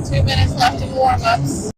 2 minutes left in warm-ups.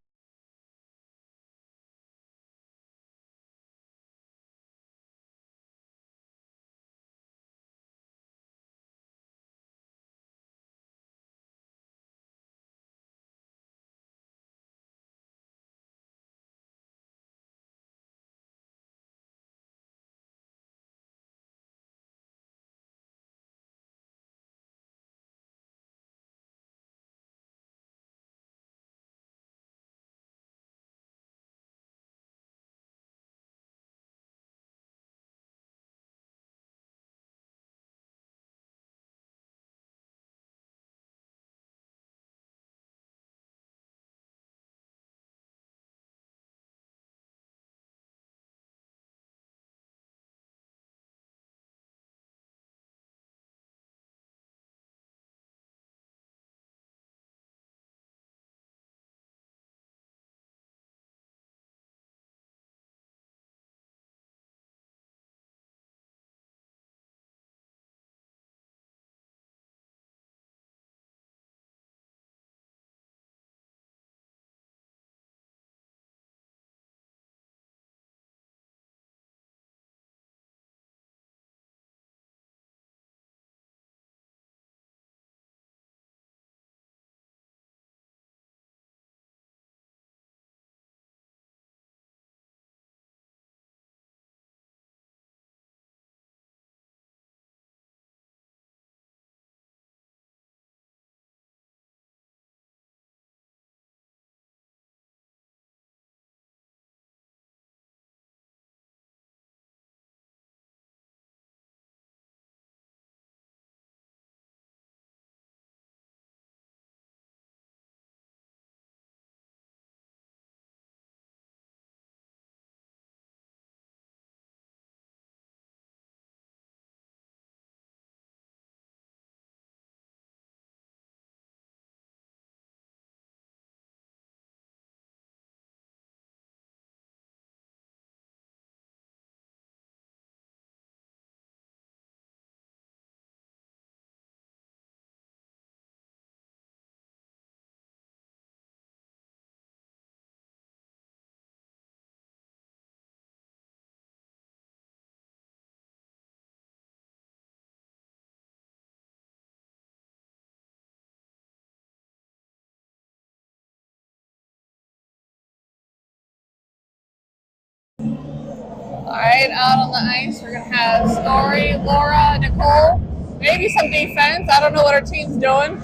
All right, out on the ice, we're gonna have Story, Laura, Nicole, maybe some defense. I don't know what our team's doing.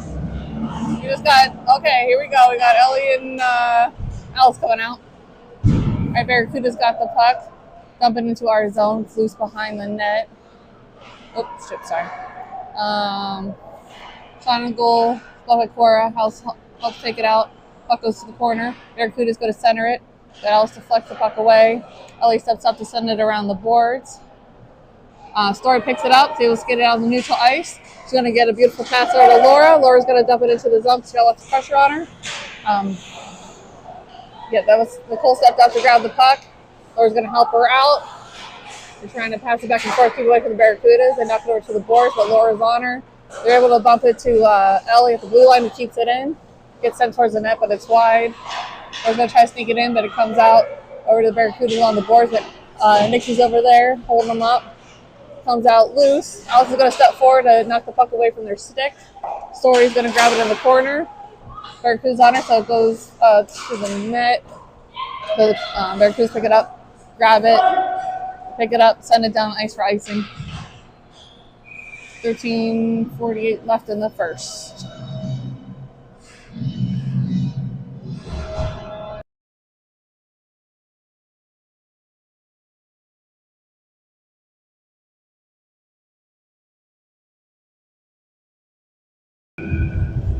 We just got, okay, here we go. We got Ellie and Alice coming out. All right, Barracuda's got the puck, dumping into our zone, it's loose behind the net. Oops, shit, sorry. Shot on goal, love Cora, House helps take it out. Puck goes to the corner. Barracuda's going to center it. But Alice deflects the puck away. Ellie steps up to send it around the boards. Story picks it up, able to get it out on the neutral ice. She's going to get a beautiful pass over to Laura. Laura's going to dump it into the zone. She got lots of pressure on her. That was Nicole stepped up to grab the puck. Laura's going to help her out. They're trying to pass it back and forth, keep away from the Barracudas. They knock it over to the boards, but Laura's on her. They're able to bump it to Ellie at the blue line, who keeps it in. Gets sent towards the net, but it's wide. Laura's going to try to sneak it in, but it comes out over to the Barracudas on the boards. But Nikki's over there holding them up. Comes out loose. Alice is going to step forward to knock the puck away from their stick. Story's going to grab it in the corner. Barracuda's on her, so it goes to the net. So Barracuda's pick it up, grab it, pick it up, send it down ice for icing. 13:48 left in the first.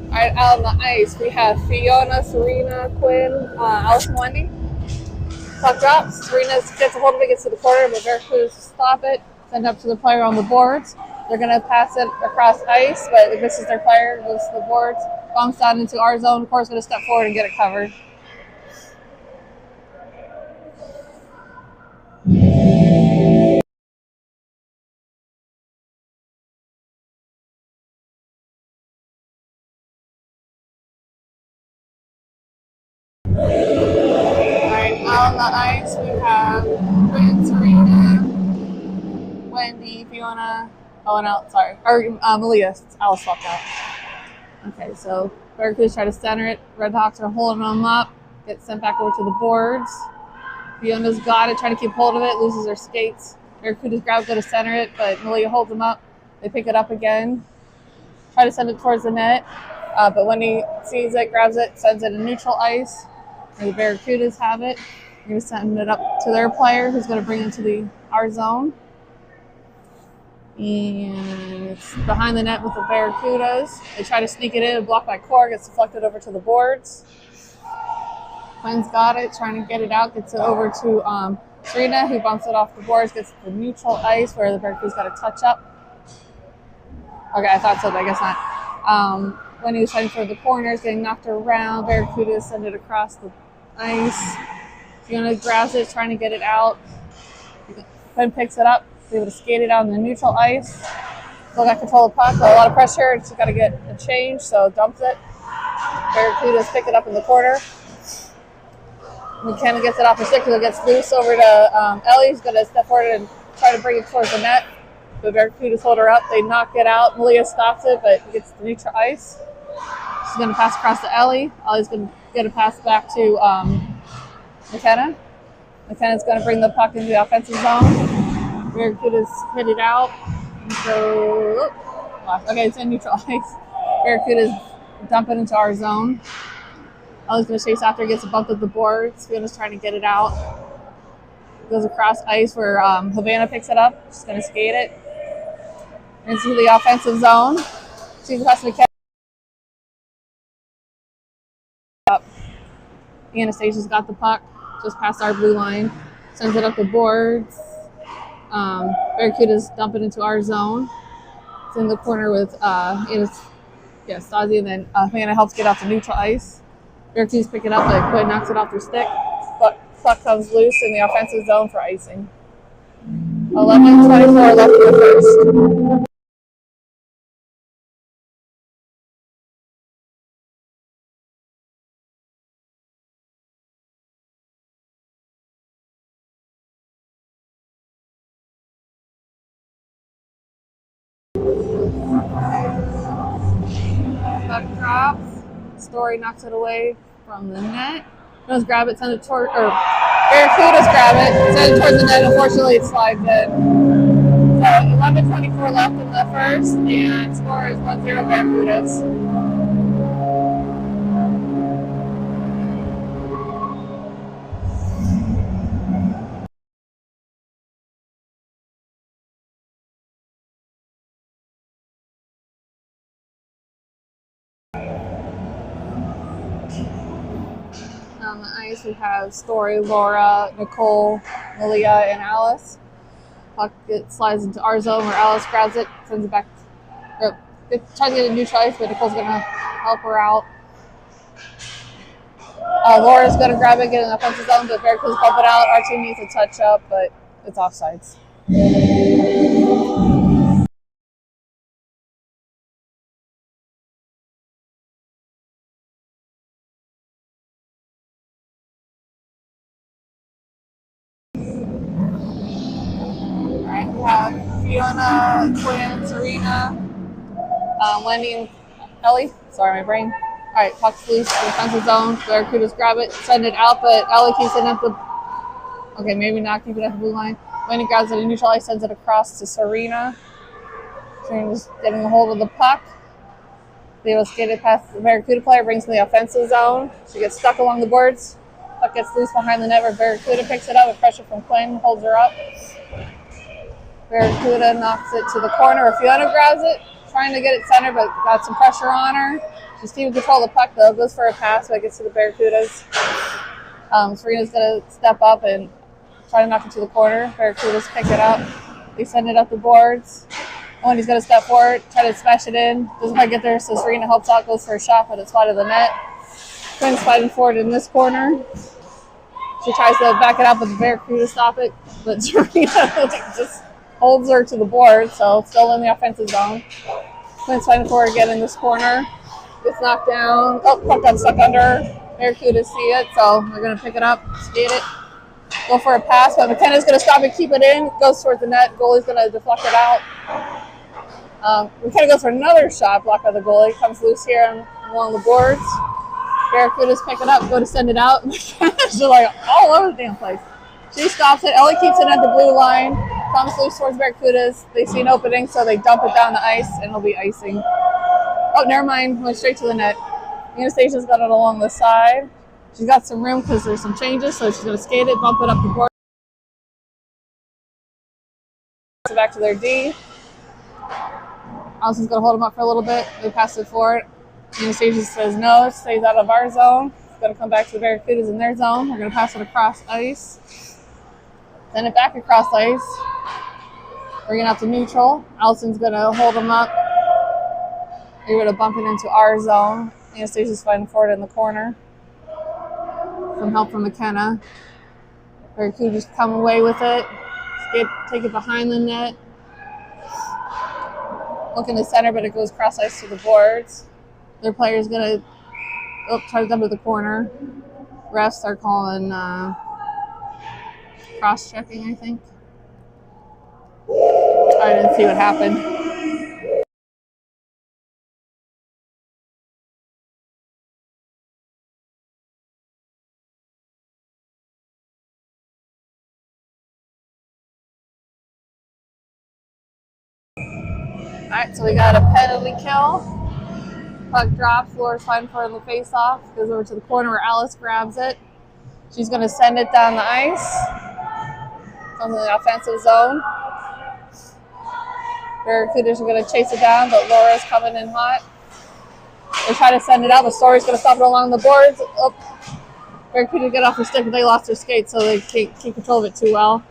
All right, out on the ice, we have Fiona, Serena, Quinn, Alice, and Wendy. Puck drops. Serena gets a hold of it, gets to the corner, but Barracudas stop it, send it up to the player on the boards. They're going to pass it across ice, but it misses their player, goes to the boards, bounces out into our zone. Of course, going to step forward and get it covered. Alright, on the ice we have Quinn, Serena, Wendy, Fiona, oh no, sorry, or Malia, Alice swapped out. Okay, so Barracuda's trying to center it. Red Hawks are holding them up. Gets sent back over to the boards. Fiona's got it, trying to keep hold of it, loses her skates. Barracuda's grab go to center it, but Malia holds them up. They pick it up again. Try to send it towards the net, but when he sees it, grabs it, sends it to neutral ice. And the Barracudas have it. They're going to send it up to their player, who's going to bring it to our zone. And it's behind the net with the Barracudas. They try to sneak it in, blocked by Core, gets deflected over to the boards. Quinn's got it, trying to get it out, gets it over to Serena, who bumps it off the boards, gets the neutral ice where the Barracuda's got to touch up. Okay, I thought so, but I guess not. When he was fighting for the corners, getting knocked around, Barracuda send it across the ice. Fiona grabs it, trying to get it out. Quinn picks it up, able to skate it out on the neutral ice. Still got control of the puck, but a lot of pressure. She's got to get a change, so dumps it. Barracudas pick it up in the corner. McKenna gets it off her stick, so it gets loose over to Ellie, who's going to step forward and try to bring it towards the net. The Barracudas hold her up. They knock it out. Malia stops it, but gets the neutral ice. She's going to pass across to Ellie. Ellie's going to get a pass back to McKenna. McKenna's going to bring the puck into the offensive zone. Barracudas hit it out. So, okay, it's in neutral ice. Barracudas dump it into our zone. Ellie's going to chase after, gets a bump at the boards. Fiona's trying to get it out. Goes across ice where Havana picks it up. She's going to skate it into the offensive zone. She's across McKenna. Anastasia's got the puck just past our blue line. Sends it up the boards. Barracudas dump it into our zone. It's in the corner with Stasi, and then Havana helps get out to neutral ice. Barracudas pick it up, but Quinn knocks it off their stick. But puck comes loose in the offensive zone for icing. 11:24 left in the first. Puck drops. Story knocks it away from the net. Goes grab it, send it toward, or Barracudas grab it, send it towards the net. Unfortunately, it slides in. So 11:24 left in the first, and score is 1-0 Barracudas. On the ice, we have Story, Laura, Nicole, Malia, and Alice. Puck slides into our zone where Alice grabs it, sends it back. Tries to get a neutral ice, but Nicole's going to help her out. Laura's going to grab it, get in the offensive zone, but Barracudas bump it out. Our team needs a touch up, but it's offsides. Alright, we have Fiona, Quinn, Serena, Wendy, and Ellie. Sorry, my brain. Alright, puck's loose in the defensive zone. Barracudas grab it, send it out, but Ellie keeps it at the... Okay, maybe not keep it at the blue line. Wendy grabs it in neutral ice, sends it across to Serena. Serena's getting a hold of the puck. They will skate it past the Barracuda player, brings in the offensive zone. She gets stuck along the boards. Puck gets loose behind the net where Barracuda picks it up with pressure from Quinn, holds her up. Barracuda knocks it to the corner where Fiona grabs it, trying to get it centered, but got some pressure on her. She's keeping control of the puck though, goes for a pass, but it gets to the Barracudas. Serena's going to step up and try to knock it to the corner. Barracudas pick it up. They send it up the boards. Wendy's going to step forward, try to smash it in. Doesn't quite get there, so Serena helps out, goes for a shot, but it's wide of the net. Quinn's fighting forward in this corner. She tries to back it up, but the Barracuda stop it. But Serena just holds her to the board, so still in the offensive zone. Quinn's fighting forward again in this corner. Gets knocked down. Oh, puck got stuck under her. Barracudas see it, so they're going to pick it up, skate it, go for a pass, but McKenna's going to stop and keep it in, goes towards the net, goalie's going to deflect it out. McKenna goes for another shot, blocked by the goalie, comes loose here along the boards. Barracudas pick it up, go to send it out. She's like all over the damn place. She stops it, Ellie keeps it at the blue line, comes loose towards Barracudas. They see an opening, so they dump it down the ice, and it'll be icing. Oh, never mind, went straight to the net. Anastasia's got it along the side. She's got some room because there's some changes, so she's going to skate it, bump it up the board. So back to their D. Allison's going to hold them up for a little bit. They pass it forward. Anastasia says no, it stays out of our zone. It's going to come back to the Barracudas in their zone. We're going to pass it across ice. Send it back across ice. Bring it out to neutral. Allison's going to hold them up. They're going to bump it into our zone. Anastasia's fighting for it in the corner. Some help from McKenna. Barracudas come away with it. Take it behind the net. Look in the center, but it goes cross ice to the boards. Their player's going to try to dump to the corner. Refs are calling cross-checking, I think. I didn't see what happened. All right, so we got a penalty kill. Puck drops, Laura's fighting for the face-off, goes over to the corner where Alice grabs it. She's going to send it down the ice. Comes in the offensive zone. Barracudas are going to chase it down, but Laura's coming in hot. They try to send it out, but Story's going to stop it along the boards. Oh, Barracuda get off her stick, but they lost their skate, so they can't keep control of it too well.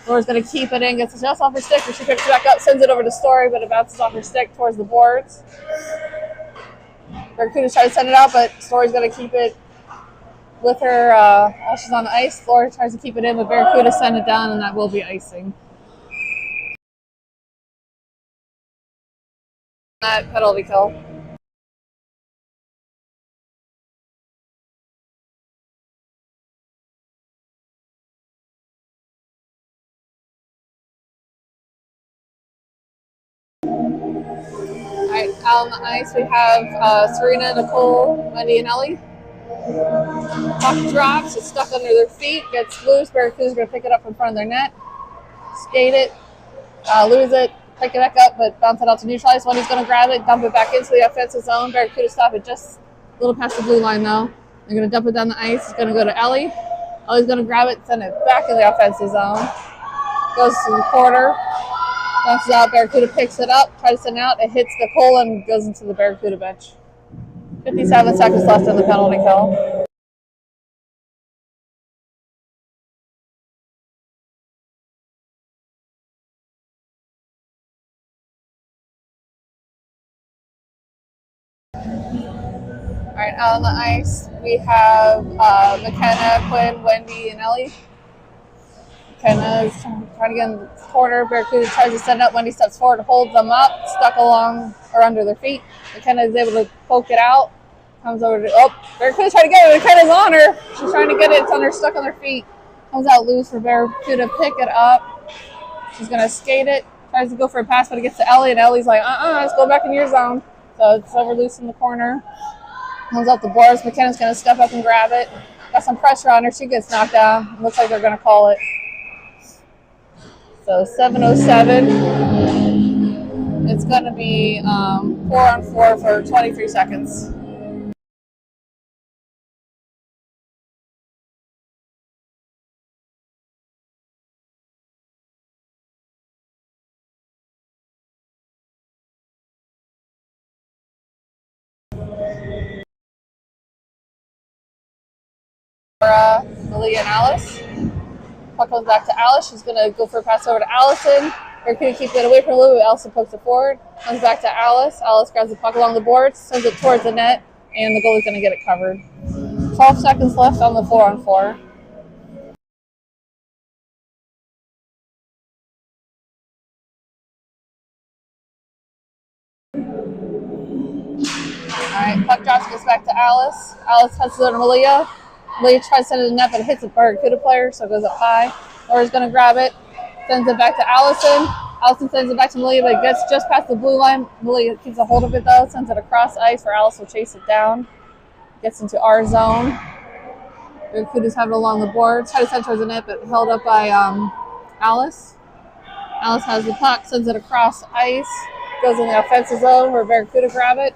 Laura's going to keep it in, gets it just off her stick, but she picks it back up, sends it over to Story, but it bounces off her stick towards the boards. Barracuda's trying to send it out, but Story's going to keep it with her while she's on the ice. Laura tries to keep it in, but Barracuda send it down, and that will be icing. That penalty kill. All right, out on the ice we have Serena, Nicole, Wendy, and Ellie. Puck drops, it's stuck under their feet, gets loose. Barracuda's going to pick it up in front of their net, skate it, lose it, pick it back up, but bounce it out to neutralize. Wendy's going to grab it, dump it back into the offensive zone. Barracuda stop it just a little past the blue line though. They're going to dump it down the ice. It's going to go to Ellie. Ellie's going to grab it, send it back in the offensive zone. Goes to the corner. Bounces out, Barracuda picks it up, tries to send it out, it hits Nicole and goes into the Barracuda bench. 57 seconds left in the penalty kill. All right, out on the ice, we have McKenna, Quinn, Wendy, and Ellie. McKenna's trying to get in the corner. Barracuda tries to send up. Wendy steps forward, holds them up, stuck along or under their feet. McKenna is able to poke it out. Comes over to, Barracuda's trying to get it. McKenna's on her. She's trying to get it. It's stuck on her feet. Comes out loose for Barracuda to pick it up. She's going to skate it. Tries to go for a pass, but it gets to Ellie, and Ellie's like, let's go back in your zone. So it's over loose in the corner. Comes out the boards. McKenna's going to step up and grab it. Got some pressure on her. She gets knocked down. Looks like they're going to call it. So 7:07. It's going to be 4-on-4 for 23 seconds. Lily and Alice. Puck goes back to Alice. She's going to go for a pass over to Allison. They're going to keep it away from Lily. Allison pokes it forward. Comes back to Alice. Alice grabs the puck along the boards, sends it towards the net, and the goalie's going to get it covered. 12 seconds left on the 4-on-4. All right, puck drops, gets back back to Alice. Alice touches it on Malia. Malia tries to send it to the net, but it hits the Barracuda player, so it goes up high. Laura's going to grab it, sends it back to Allison. Allison sends it back to Malia, but it gets just past the blue line. Malia keeps a hold of it, though, sends it across ice where Alice will chase it down. Gets into our zone. Barracudas have it along the board. Try to send towards the net, but held up by Alice. Alice has the puck, sends it across ice. Goes in the offensive zone where Barracuda grab it.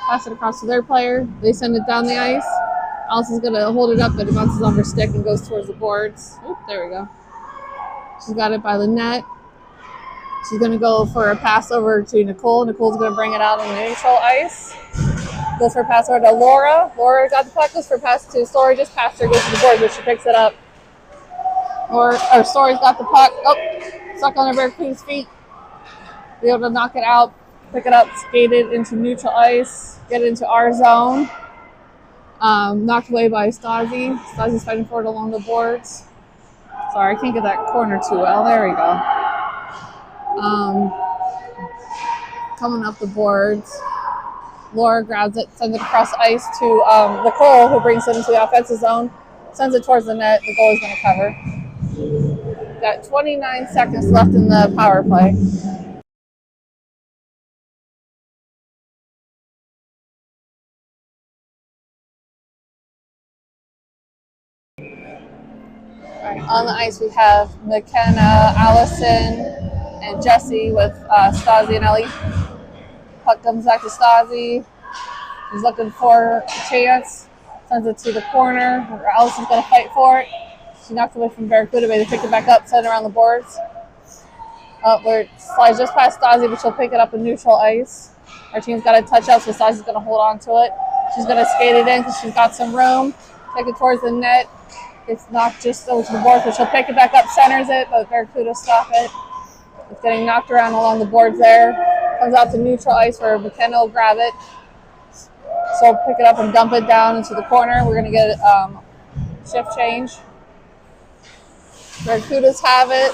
Pass it across to their player. They send it down the ice. Alice is going to hold it up, but it bounces off her stick and goes towards the boards. Oop, there we go. She's got it by the net. She's going to go for a pass over to Nicole. Nicole's going to bring it out on the neutral ice. Goes for a pass over to Laura. Laura got the puck, goes for a pass to Story. Just passed her, goes to the board, but she picks it up. Story's got the puck. Oh, stuck on her Barracuda's feet. Be able to knock it out, pick it up, skate it into neutral ice, get it into our zone. Knocked away by Stasi. Stasi's fighting for it along the boards. Sorry, I can't get that corner too well. There we go. Coming up the boards. Laura grabs it, sends it across ice to Nicole, who brings it into the offensive zone, sends it towards the net. The goalie's going to cover. Got 29 seconds left in the power play. On the ice, we have McKenna, Allison, and Jesse with Stasi and Ellie. Puck comes back to Stasi. He's looking for a chance. Sends it to the corner where Allison's going to fight for it. She knocked away from Barracuda, but they pick it back up, send it around the boards. Where it slides just past Stasi, but she'll pick it up in neutral ice. Our team's got a touch out, so Stasi's going to hold on to it. She's going to skate it in because she's got some room. Take it towards the net. It's knocked just over to the board, but she'll pick it back up, centers it, but Barracuda stop it. It's getting knocked around along the boards there. Comes out to neutral ice where McKenna will grab it. So pick it up and dump it down into the corner. We're going to get shift change. Barracudas have it.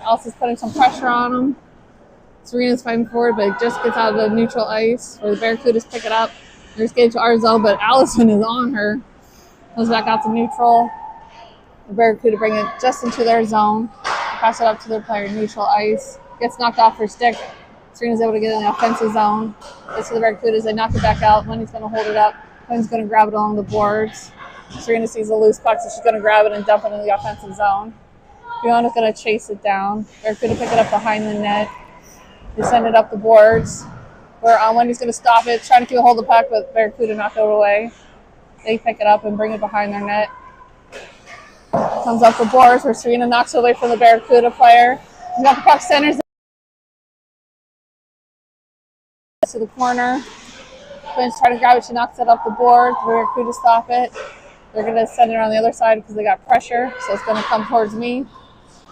Allison's putting some pressure on them. Serena's fighting forward, but it just gets out of the neutral ice where the Barracudas pick it up. They're skating to our zone, but Allison is on her. Goes back out to neutral. The Barracuda bring it just into their zone. Pass it up to their player, neutral ice. Gets knocked off her stick. Serena's able to get in the offensive zone. Gets to the Barracudas. They knock it back out. Lenny's going to hold it up. Lenny's going to grab it along the boards. Serena sees a loose puck, so she's going to grab it and dump it in the offensive zone. Fiona's going to chase it down. Barracuda pick it up behind the net. They send it up the boards. Where Lenny's going to stop it, trying to keep a hold of the puck, but Barracuda knocked it away. They pick it up and bring it behind their net. Comes up the boards where Serena knocks it away from the Barracuda player. She's got the puck, centers to the corner. Finn's trying to grab it. She knocks it up the board. The Barracuda stop it. They're going to send it on the other side because they got pressure, so it's going to come towards me.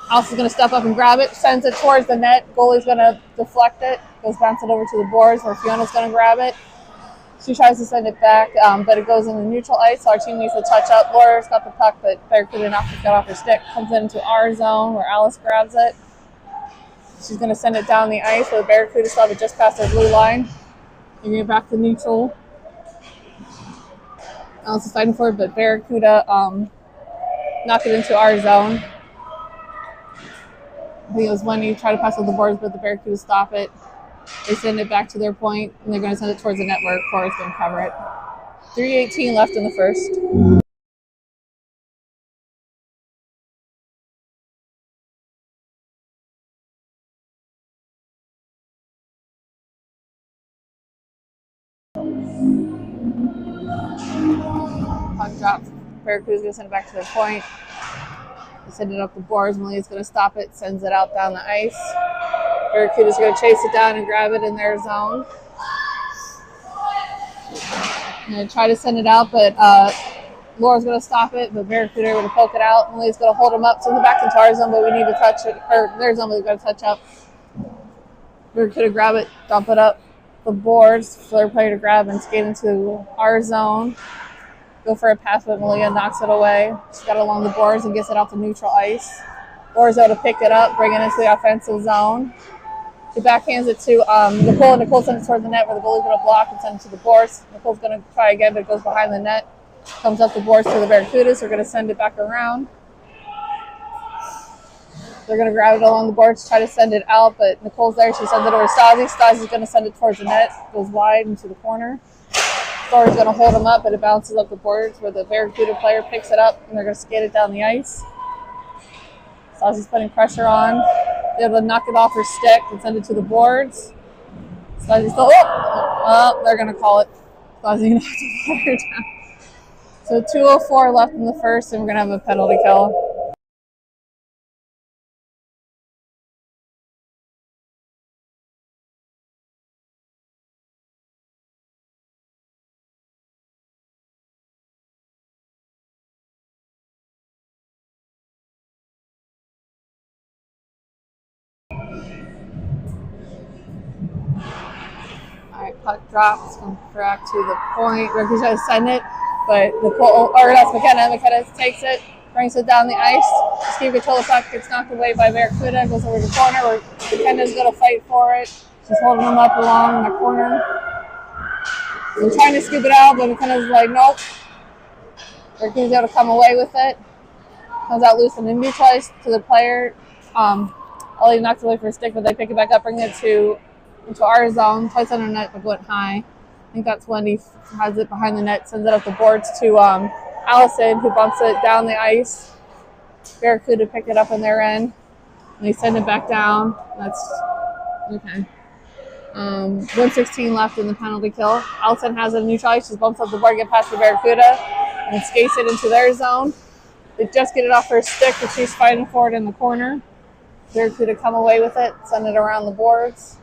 Allison's going to step up and grab it, sends it towards the net. Goalie's going to deflect it, goes bounce it over to the boards where Fiona's going to grab it. She tries to send it back, but it goes in the neutral ice, so our team needs to touch up. Laura's got the puck, but Barracuda knocked it off her stick. Comes into our zone where Alice grabs it. She's going to send it down the ice where the Barracuda still have it just past their blue line. Bring it back to neutral. Alice is fighting for it, but Barracuda knocked it into our zone. I think it was when you try to pass over the boards, but the Barracuda stop it. They send it back to their point, and they're going to send it towards the net where Cora's going to cover it. 3:18 left in the first. Puck drops. Barracuda's going to send it back to their point. They send it up the boards. Malia's going to stop it, sends it out down the ice. Barracuda's going to chase it down and grab it in their zone. I'm going to try to send it out, but Laura's going to stop it, but Barracuda going to poke it out. Malia's going to hold them up, send it back into our zone, but we need to touch it, or their zone, but we've got to touch up. Barracuda grab it, dump it up the boards for their player to grab and skate into our zone. Go for a pass, but Malia knocks it away. She's got it along the boards and gets it out to neutral ice. Laura's able to pick it up, bring it into the offensive zone. He backhands it to Nicole. Nicole sends it toward the net where the goalie's going to block and send it to the boards. Nicole's going to try again, but it goes behind the net. Comes up the boards to the Barracudas. They're going to send it back around. They're going to grab it along the boards, try to send it out, but Nicole's there. She sends it over to Stasi. Stasi's going to send it towards the net. Goes wide into the corner. Thor's going to hold him up, but it bounces up the boards where the Barracuda player picks it up, and they're going to skate it down the ice. Stasi's putting pressure on. They're able to knock it off her stick and send it to the boards. Stasi's still, they're going to call it. Stasi knocked the player down. So 2:04 left in the first, and we're going to have a penalty kill. All right, puck drops, comes back to the point. Ricky tries to send it, but that's McKenna. McKenna takes it, brings it down the ice. Steve control the puck, gets knocked away by Barracuda, goes over to the corner where McKenna's going to fight for it. She's holding him up along in the corner. They're trying to scoop it out, but McKenna's like, nope. Barracuda's able to come away with it. Comes out loose and in twice to the player. Ellie knocks away for a stick, but they pick it back up, bring it into our zone, twice under net, but went high. I think that's Wendy has it behind the net, sends it up the boards to Allison, who bumps it down the ice. Barracuda pick it up in their end, and they send it back down. That's okay. 1:16 left in the penalty kill. Allison has it in neutral ice. She bumps up the board, get past the Barracuda, and skates it into their zone. They just get it off her stick, but she's fighting for it in the corner. Barracuda come away with it, send it around the boards.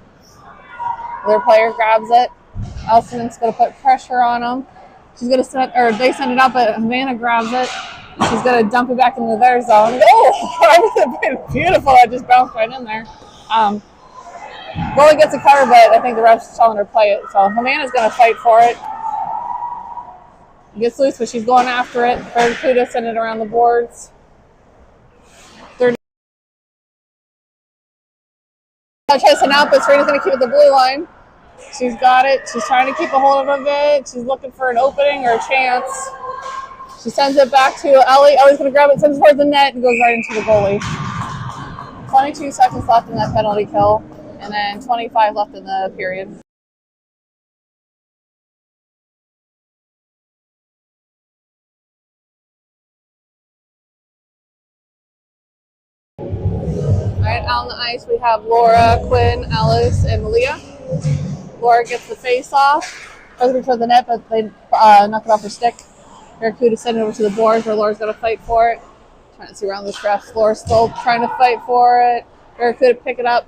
Their player grabs it. Allison's going to put pressure on them. She's going to they send it up, but Havana grabs it. She's going to dump it back into their zone. Oh, beautiful. That just bounced right in there. Goalie gets a cover, but I think the ref's telling her to play it. So Havana's going to fight for it. Gets loose, but she's going after it. Barracuda send it around the boards. They're trying to send out, but Serena's going to keep it the blue line. She's got it. She's trying to keep a hold of it. She's looking for an opening or a chance. She sends it back to Ellie. Ellie's going to grab it, sends it towards the net, and goes right into the goalie. 22 seconds left in that penalty kill, and then 25 left in the period. All right, out on the ice we have Laura, Quinn, Alice, and Malia. Laura gets the face off. Goes toward the net, but they knock it off her stick. Barracuda send it over to the boards where Laura's going to fight for it. Trying to see around this ref. Laura's still trying to fight for it. Barracuda pick it up,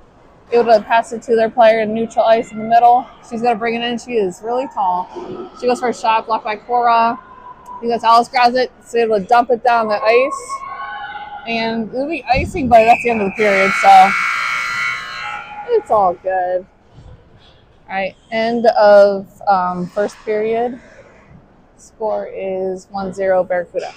able to pass it to their player in neutral ice in the middle. She's going to bring it in. She is really tall. She goes for a shot, blocked by Cora. I think that's Alice grabs it. She's able to dump it down the ice. And it'll be icing, but that's the end of the period, so it's all good. All right, end of first period. Score is 1-0 Barracuda.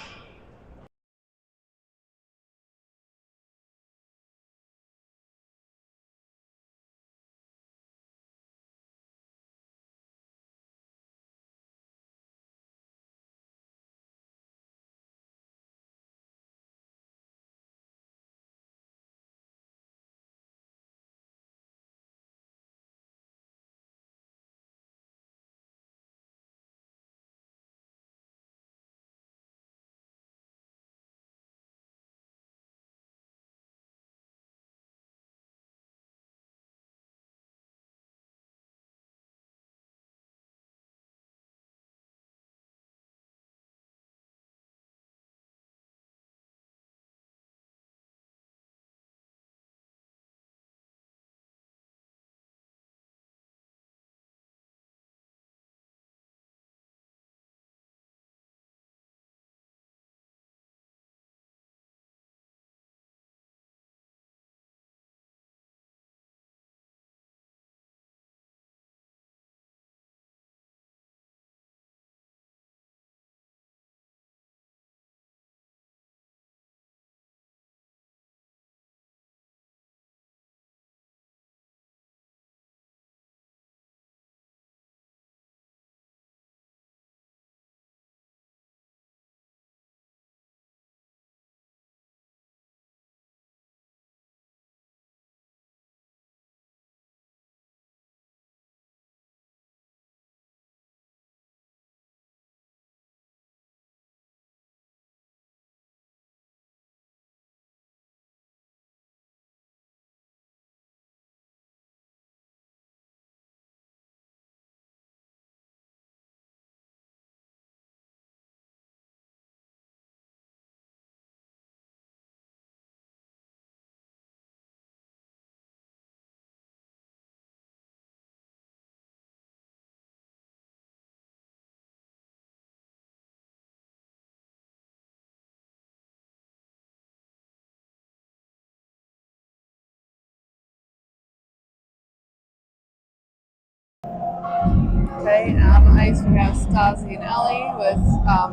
Okay, and on the ice we have Stassi and Ellie with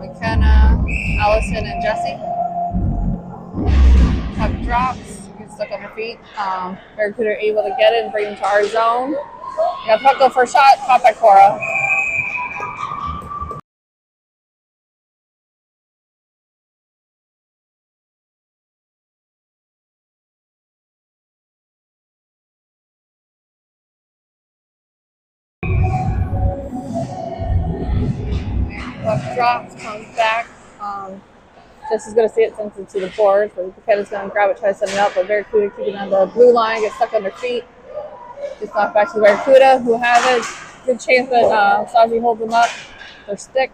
McKenna, Allison, and Jesse. Puck drops, gets stuck on her feet. Barracuda are able to get it and bring it to our zone. We got puck go for a shot, caught by Cora. Puck drops, comes back. Jesse's going to see it, sends it to the board. So McKenna's going to grab it, try to send it out, but Barracuda keeping on the blue line, gets stuck on their feet. Gets knocked back to the Barracuda, who have it. Good chance that Stassi holds them up. Their stick.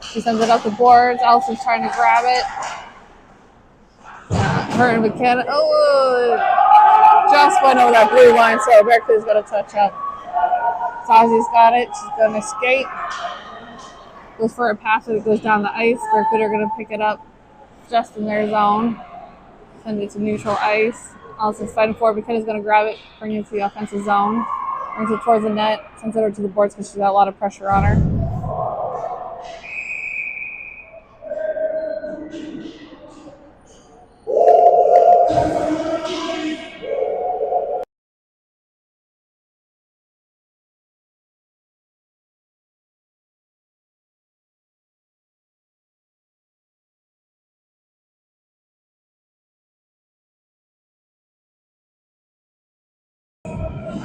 She sends it up the boards. Allison's trying to grab it. Her and McKenna. Oh, just went over that blue line, so Barracuda's got to touch up. Stassi's got it. She's going to skate. Goes for a pass, but it goes down the ice. Barracuda are going to pick it up just in their zone. Send it to neutral ice. Allison's fighting for it. McKenna's going to grab it, bring it to the offensive zone. Brings it towards the net, sends it over to the boards because she's got a lot of pressure on her.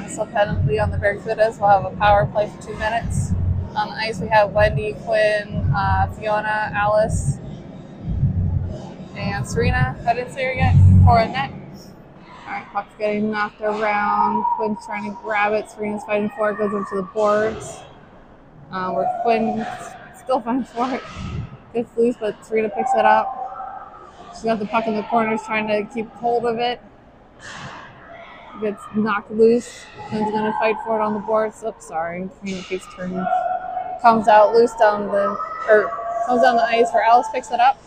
So penalty on the Barracudas. We'll have a power play for 2 minutes. On the ice we have Wendy, Quinn, Fiona, Alice, and Serena. I didn't see her yet. Cora net. Alright, puck's getting knocked around. Quinn's trying to grab it. Serena's fighting for it. Goes over to the boards. Where Quinn still fighting for it. Gets loose, but Serena picks it up. She's got the puck in the corners trying to keep hold of it. Gets knocked loose. Quinn's going to fight for it on the boards. Oops, sorry. Serena keeps turning. Comes out loose comes down the ice where Alice picks it up.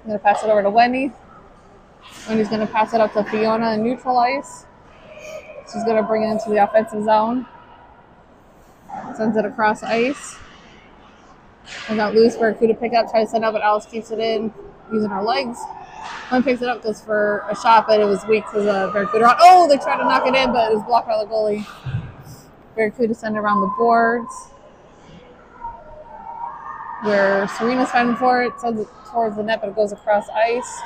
I'm going to pass it over to Wendy. Wendy's going to pass it up to Fiona in neutral ice. She's going to bring it into the offensive zone. Sends it across ice. Comes out loose. Barracuda pick up, try to send up, but Alice keeps it in using her legs. When picks it up, goes for a shot, but it was weak because Barracuda. Oh, they tried to knock it in, but it was blocked by the goalie. Barracuda send it around the boards. Where Serena's fighting for it, sends it towards the net, but it goes across ice.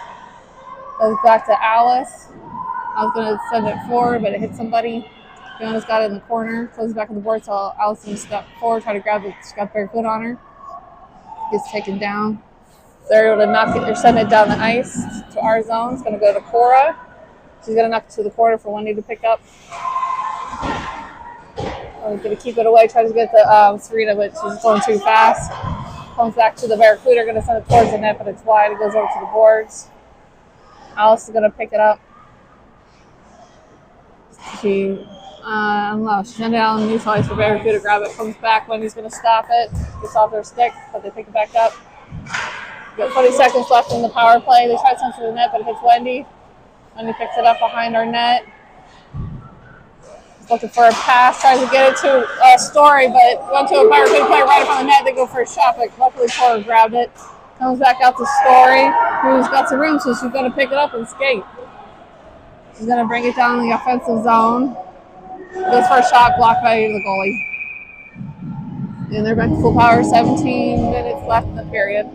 Goes back to Alice. I was going to send it forward, but it hit somebody. Fiona's got it in the corner. Closes back on the board, so Allison stepped forward, try to grab it. She got Barracuda on her. Gets taken down. They're able to knock it or send it down the ice to our zone. It's going to go to Cora. She's going to knock it to the corner for Wendy to pick up. We're going to keep it away. Tries to get to Serena, but she's going too fast. Comes back to the Barracuda. Going to send it towards the net, but it's wide. It goes over to the boards. Alice is going to pick it up. I don't know. She sent it out on the neutral ice for Barracuda to grab it. Comes back. Wendy's going to stop it. Gets off their stick, but they pick it back up. We've got 20 seconds left in the power play. They try to send it to the net, but it hits Wendy. Wendy picks it up behind our net. Looking for a pass. Tries to get it to Story, but went to a Barracuda player right up on the net. They go for a shot, but luckily Cora grabbed it. Comes back out to Story, who's got some room, so she's going to pick it up and skate. She's going to bring it down in the offensive zone. Goes for a shot, blocked by the goalie. And they're back to full power. 17 minutes left in the period.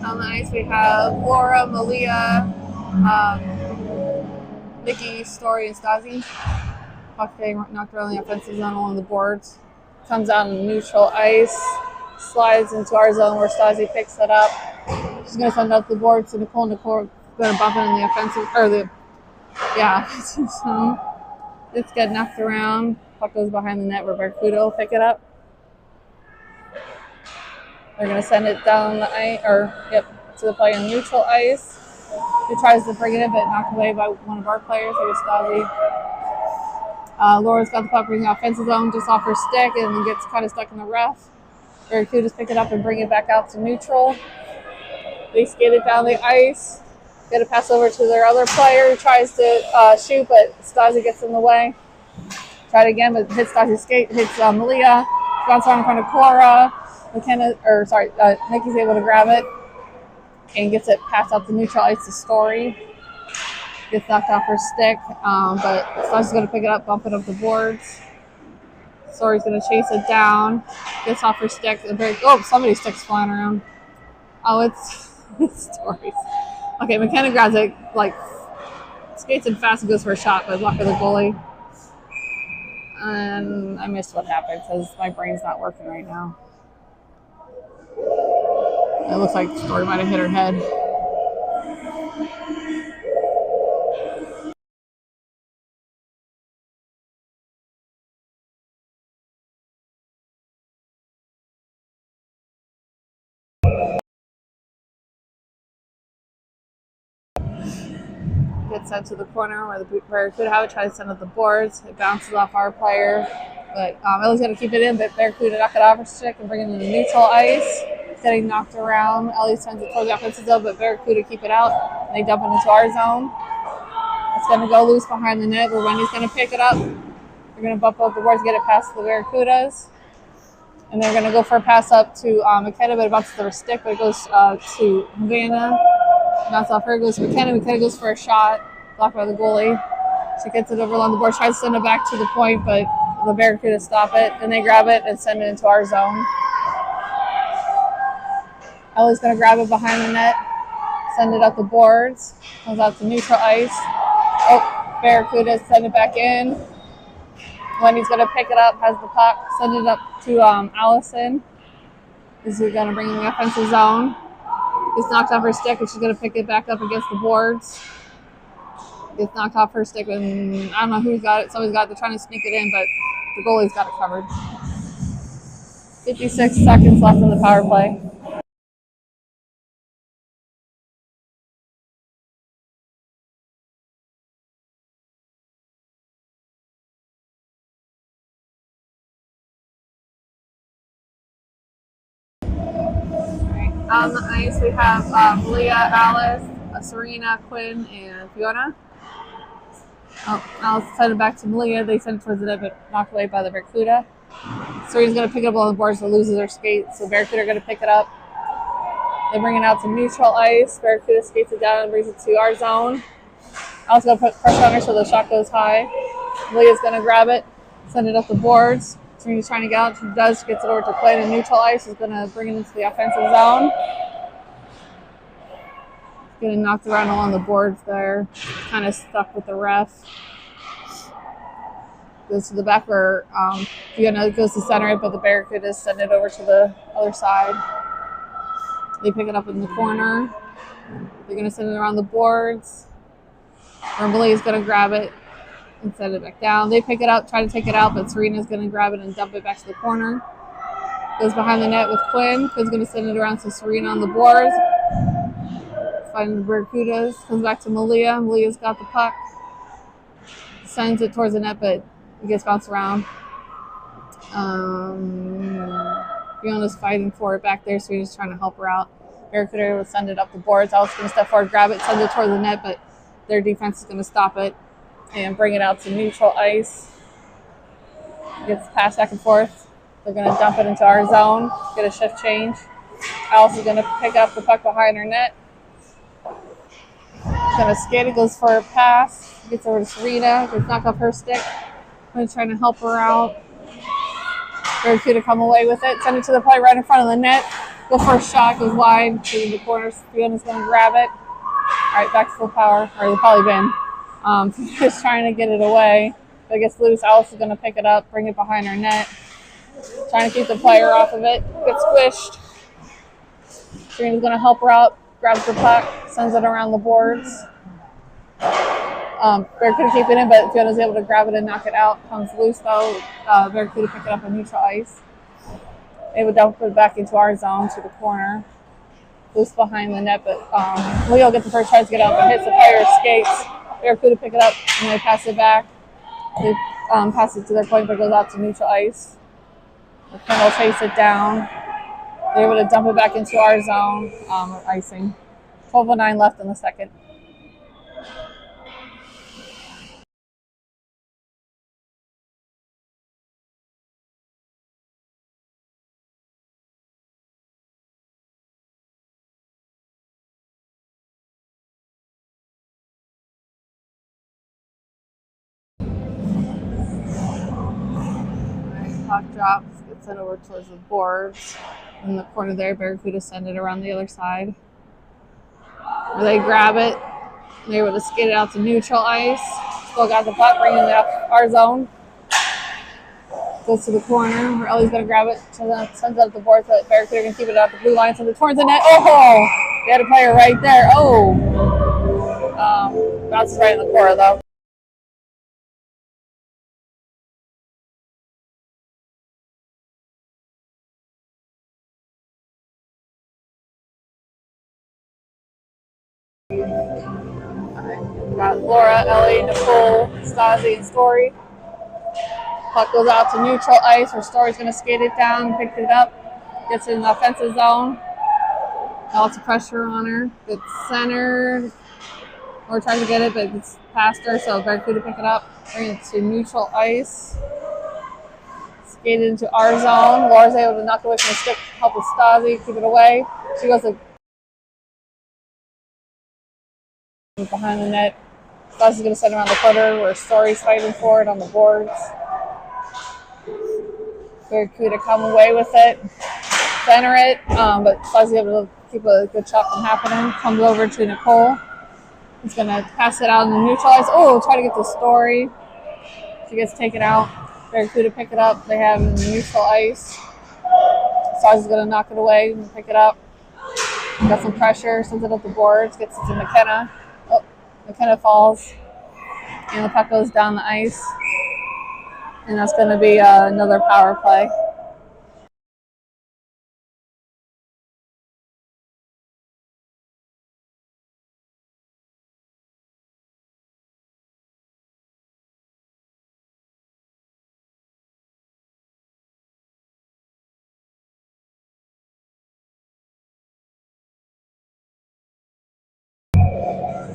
On the ice we have Laura, Malia, Nikki, Story, and Stassi. Puck getting knocked around the offensive zone along the boards. Comes out in neutral ice. Slides into our zone where Stassi picks it up. She's going to send out the board to Nicole. Nicole going to bump it in the offensive, so it's getting knocked around. Puck goes behind the net where Barracuda will pick it up. They're going to send it down the ice, to the play on neutral ice. He tries to bring it in, but knocked away by one of our players. It was Stassi. Laura's got the puck in the offensive zone, just off her stick, and gets kind of stuck in the ref. Barracudas pick it up and bring it back out to neutral. They skate it down the ice. Get a pass over to their other player who tries to shoot, but Stasi gets in the way. Try it again, but hits Stasi's skate, hits Malia. Bounces around in front of Cora. Nikki's able to grab it and gets it passed out to neutral ice to Story. Gets knocked off her stick, but Stasi's going to pick it up, bump it up the boards. Story's going to chase it down. Gets off her stick. Somebody's stick's flying around. Oh, it's Story's. Okay, McKenna grabs it, skates in fast and goes for a shot, but blocked by the goalie. And I missed what happened because my brain's not working right now. It looks like Story might have hit her head. Gets sent to the corner where the Barracuda have it, tries to send it the boards. It bounces off our player, but Ellie's going to keep it in, but Barracuda knock it off her stick and bring it into the neutral ice. It's getting knocked around. Ellie sends it towards the offensive zone, but Barracuda keep it out, and they dump it into our zone. It's going to go loose behind the net where Wendy's going to pick it up. They're going to bump up the boards, get it past the Barracudas. And they're going to go for a pass up to McKenna, but it bounces their stick, but it goes to Havana. Bounce off her, goes to McKenna. McKenna goes for a shot, blocked by the goalie. She gets it over along the board, tries to send it back to the point, but the Barracuda stop it. Then they grab it and send it into our zone. Ellie's going to grab it behind the net, send it up the boards, comes out to neutral ice. Oh, Barracuda send it back in. Wendy's going to pick it up, has the puck, send it up to Allison. This is going to bring in the offensive zone. Gets knocked off her stick, and she's going to pick it back up against the boards. Gets knocked off her stick, and I don't know who's got it. Somebody's got it. They're trying to sneak it in, but the goalie's got it covered. 56 seconds left in the power play. On the ice, we have Malia, Alice, Serena, Quinn, and Fiona. Alice sent it back to Malia. They sent it towards the net, but knocked away by the Barracuda. Serena's going to pick it up on the boards, so loses her skate. So Barracuda are going to pick it up. They bring it out to neutral ice. Barracuda skates it down and brings it to our zone. Alice is going to put pressure on her so the shot goes high. Malia's going to grab it, send it up the boards. Serena's trying to get out. She does. She gets it over to Quinn in neutral ice. She's going to bring it into the offensive zone. Getting knocked around along the boards there. Kind of stuck with the ref. Goes to the back where Fiona goes to center it, but the Barracudas send it over to the other side. They pick it up in the corner. They're going to send it around the boards. Malia's going to grab it and send it back down. They pick it up, try to take it out, but Serena's going to grab it and dump it back to the corner. Goes behind the net with Quinn. Quinn's going to send it around to Serena on the boards. Find the Barracudas. Comes back to Malia. Malia's got the puck. Sends it towards the net, but it gets bounced around. Fiona's fighting for it back there, so we're just trying to help her out. Barracuda will send it up the boards. Alice is going to step forward, grab it, send it towards the net, but their defense is going to stop it and bring it out to neutral ice. Gets passed back and forth. They're going to dump it into our zone, get a shift change. Alice is going to pick up the puck behind her net. She's going to skate it, goes for a pass, gets over to Serena, gets knocked off her stick. I'm trying to help her out. Barracuda come away with it, send it to the play right in front of the net. Go for a shot, goes wide to the corner. Fiona's going to grab it. All right, back to full power, or they've probably been. Just trying to get it away. But it gets loose. Alice is going to pick it up, bring it behind her net. Trying to keep the player off of it. Gets squished. Serena's going to help her out. Grabs the puck, sends it around the boards. Barracuda keep it in, but Fiona's able to grab it and knock it out. Comes loose though. Barracuda pick it up on neutral ice. They would dump it back into our zone to the corner. Loose behind the net, but Leo gets the first tries to get out, but hits the player, skates. Barracuda pick it up and they pass it back. They pass it to their point, but it goes out to neutral ice. The Quinn will chase it down. They're able to dump it back into our zone, icing. 12:09 left in the second. Puck drops, gets sent over towards the boards. In the corner there, Barracuda send it around the other side. Where they grab it, they're able to skate it out to neutral ice. Still got the puck, bringing it up our zone. Goes to the corner where Ellie's going to grab it, sends it up the board, so Barracuda can keep it up the blue line, sends it towards the net. Oh! They had a player right there. Oh! Bounces right in the corner, though. Got Laura, Ellie, Nicole, Stasi, and Story. Puck goes out to neutral ice where Story's going to skate it down, pick it up, gets in the offensive zone. Lots of pressure on her. It's centered. Or tries to get it, but it's past her, so Barracuda pick it up, bring it to neutral ice. Skate it into our zone. Laura's able to knock it away from the stick, help with Stasi, keep it away. She goes to behind the net. Stasi's going to send around the footer where Story's fighting for it on the boards. Barracuda come away with it, center it, but Stasi's able to keep a good shot from happening. Comes over to Nicole. He's going to pass it out in the neutral ice. Oh, try to get the Story. She gets taken out. Barracuda pick it up. They have it in the neutral ice. Stasi's going to knock it away and pick it up. Got some pressure, sends it up the boards, gets it to McKenna. Oh, McKenna falls. And the puck goes down the ice. And that's going to be another power play.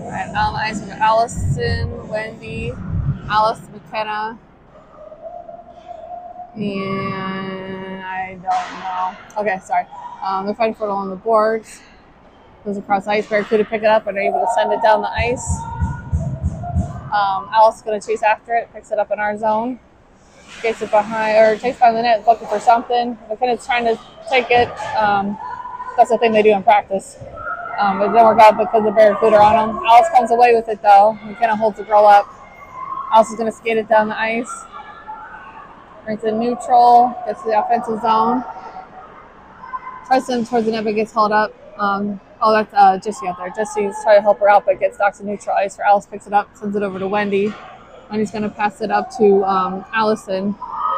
All right, on the ice, we got Allison, Wendy, Alice, McKenna, and I don't know. Okay, sorry. They're fighting for it along the boards. Goes across the ice. Barracuda pick it up and are able to send it down the ice. Alice is going to chase after it, picks it up in our zone. Gets it behind, or takes behind the net, looking for something. McKenna's trying to take it. That's the thing they do in practice. It didn't work out because the Barracuda are on them. Alice comes away with it, though. McKenna holds the girl up. Alice is going to skate it down the ice. Brings it neutral, gets to the offensive zone. Tries to send it towards the net, but gets hauled up. That's Jessie out there. Jessie's trying to help her out, but gets knocked to neutral ice. Where Alice picks it up, sends it over to Wendy. Wendy's going to pass it up to Allison.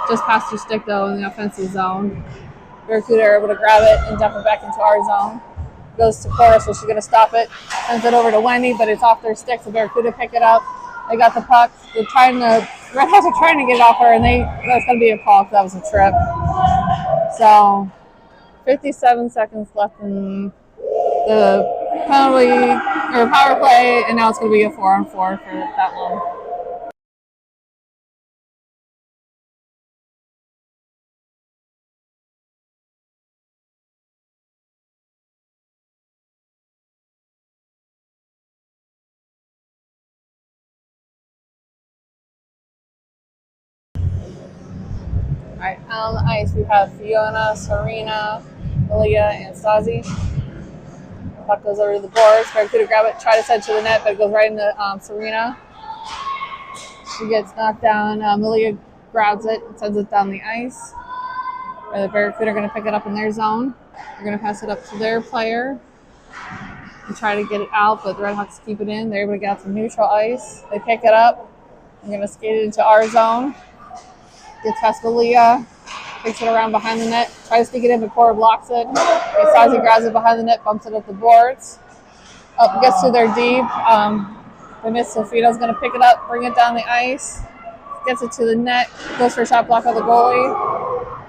Just past her stick, though, in the offensive zone. Barracuda are able to grab it and dump it back into our zone. Goes to Cora, so she's going to stop it. Sends it over to Wendy, but it's off their stick, so Barracuda pick it up. They got the puck. Red Hawks are trying to get it off her, and that's going to be a call because that was a trip. So, 57 seconds left in the penalty or power play, and now it's going to be a 4-on-4 for that one. All right, on the ice we have Fiona, Serena, Malia, and Stasi. Puck goes over to the boards. Barracuda grab it, try to send it to the net, but it goes right into Serena. She gets knocked down. Malia grabs it and sends it down the ice. The Barracuda are going to pick it up in their zone. They're going to pass it up to their player and try to get it out, but the Red Hawks keep it in. They're able to get out some neutral ice. They pick it up. They're going to skate it into our zone. Gets past Malia, takes it around behind the net, tries to sneak it in, but Cora blocks it. Stasi grabs it behind the net, bumps it up the boards. Up gets to their deep. They miss, so Fido's going to pick it up, bring it down the ice, gets it to the net, goes for a shot block of the goalie.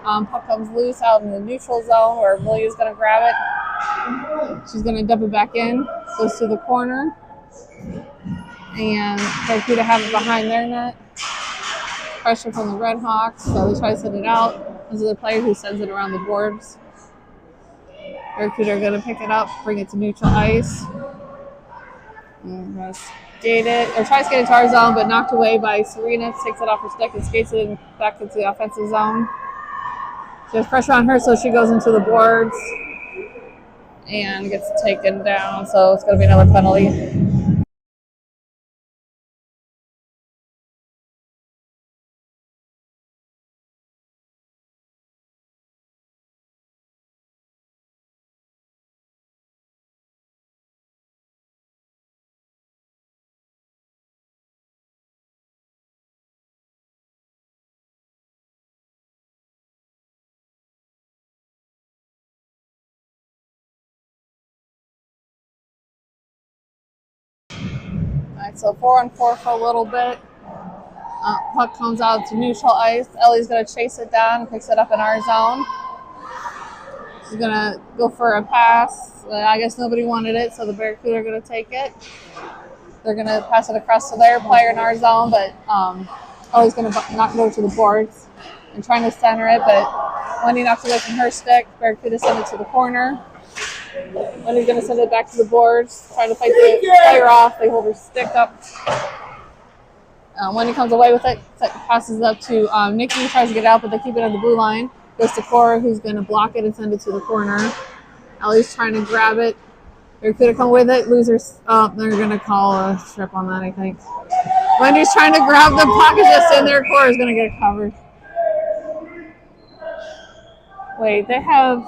Puck comes loose out in the neutral zone where Amelia's going to grab it. She's going to dump it back in. Goes to the corner. And Barracuda have it behind their net. Pressure from the Red Hawks, so they try to send it out. There's the player who sends it around the boards. Barracuda are going to pick it up, bring it to neutral ice. Skate it, or try to skate it to our zone, but knocked away by Serena. Takes it off her stick and skates it back into the offensive zone. There's pressure on her, so she goes into the boards and gets taken down. So it's going to be another penalty. Alright, so 4-on-4 for a little bit. Puck comes out to neutral ice. Ellie's going to chase it down and picks it up in our zone. She's going to go for a pass. I guess nobody wanted it, so the Barracuda are going to take it. They're going to pass it across to their player in our zone, but Ellie's going to knock it over to the boards and trying to center it, but Wendy knocks it away from her stick. Barracuda send it to the corner. Wendy's going to send it back to the boards, trying to fight the player off. They hold her stick up. Wendy comes away with it, passes it up to Nikki, tries to get out, but they keep it on the blue line. Goes to Cora, who's going to block it and send it to the corner. Ellie's trying to grab it. They could have come with it. Losers. They're going to call a strip on that, I think. Wendy's trying to grab the puck. It's just in there. Cora's going to get it covered. Wait, they have...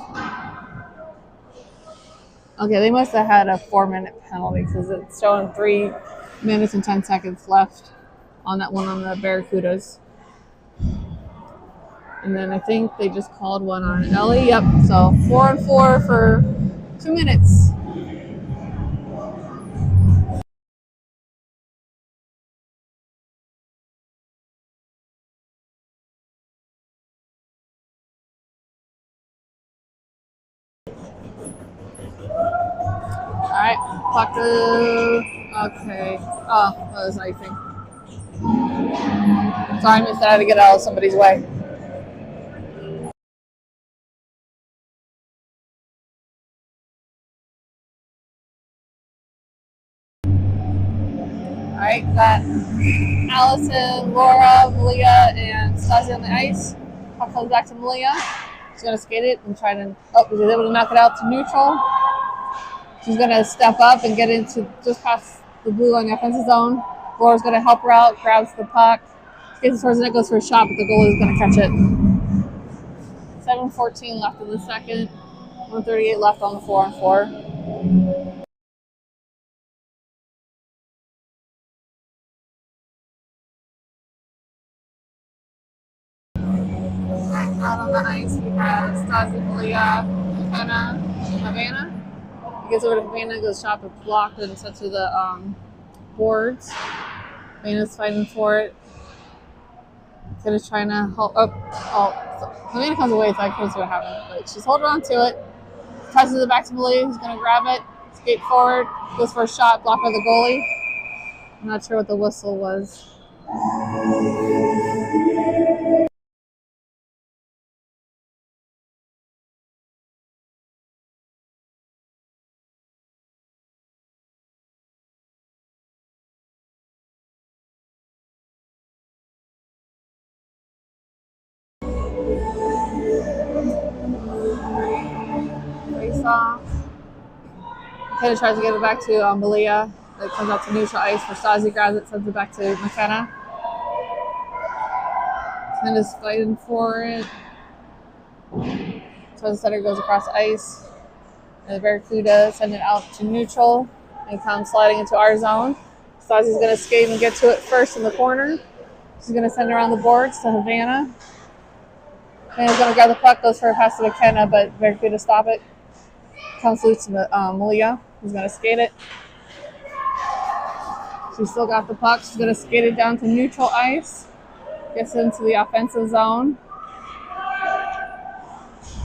Okay, they must have had a 4-minute penalty because it's showing 3 minutes and 10 seconds left on that one on the Barracudas. And then I think they just called one on Ellie. Yep, so 4-on-4 for 2 minutes. Alright, puck. Okay. Oh, that was icing. Sorry, I missed that. I had to get out of somebody's way. Alright, got Allison, Laura, Malia, and Stasi on the ice. Puck comes back to Malia. She's going to skate it and try to... Oh, she's able to knock it out to neutral. She's going to step up and get into just past the blue line offensive zone. Laura's going to help her out, grabs the puck, skates towards the net, goes for a shot, but the goalie is going to catch it. 7:14 left in the second. 1:38 left on the 4-on-4. Out on the ice, we have Stasi, Malia, Havana. He gets over to Havana, goes shot, but blocked and sent to the boards. Havana's fighting for it. Kind of trying to help. Havana comes away, so I can't see what happened. But she's holding on to it. Passes it back to Malia, who's going to grab it, skate forward, goes for a shot, blocked by the goalie. I'm not sure what the whistle was. Off. Kind of tries to get it back to Malia. It comes out to neutral ice for Stasi, grabs it, sends it back to McKenna. Kind of fighting for it. So the center goes across ice. And the Barracuda send it out to neutral and comes sliding into our zone. Stasi's going to skate and get to it first in the corner. She's going to send it around the boards to Havana. Havana's going to grab the puck, goes for a pass to McKenna, but Barracuda stop it. Comes loose to Malia, who's going to skate it. She's still got the puck. She's going to skate it down to neutral ice. Gets into the offensive zone.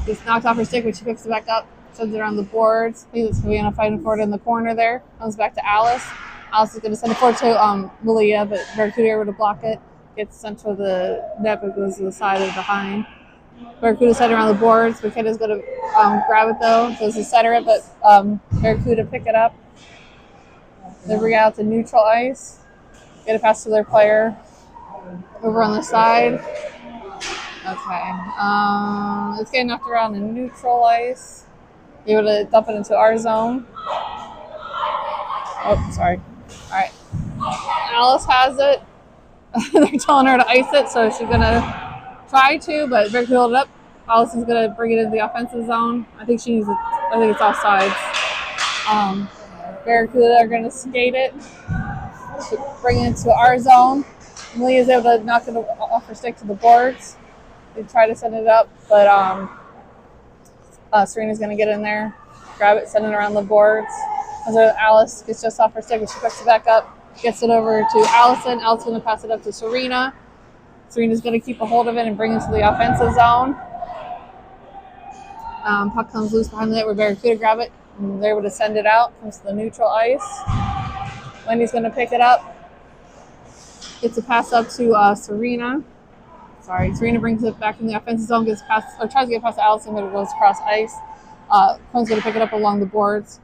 Gets knocked off her stick, but she picks it back up, sends it around the boards. Leaves Savannah fighting for it in the corner there. Comes back to Alice. Alice is going to send it forward to Malia, but Barracuda able to block it. Gets sent to the net, but goes to the side or behind. Barracuda sent it around the boards. McKenna's going to grab it though. Goes to center it, but Barracuda pick it up. They bring it out to neutral ice. Get it past to their player. Over on the side. Okay. It's getting knocked around in neutral ice. Able to dump it into our zone. Oh, sorry. All right. Alice has it. They're telling her to ice it, so she's going to try to, but Barracuda held it up. Alice is going to bring it into the offensive zone. I think it's offsides. Barracuda are going to skate it. Bring it to our zone. Malia's able to knock it off her stick to the boards. They try to send it up, but Serena's going to get in there, grab it, send it around the boards. Alice gets just off her stick, but she picks it back up, gets it over to Allison. Allison's going to pass it up to Serena. Serena's going to keep a hold of it and bring it to the offensive zone. Puck comes loose behind the net where Barracuda grab it, and they're able to send it out. Comes to the neutral ice. Wendy's going to pick it up. Gets a pass up to Serena. Serena brings it back in the offensive zone, tries to get past Allison, but it goes across ice. Quinn's going to pick it up along the boards.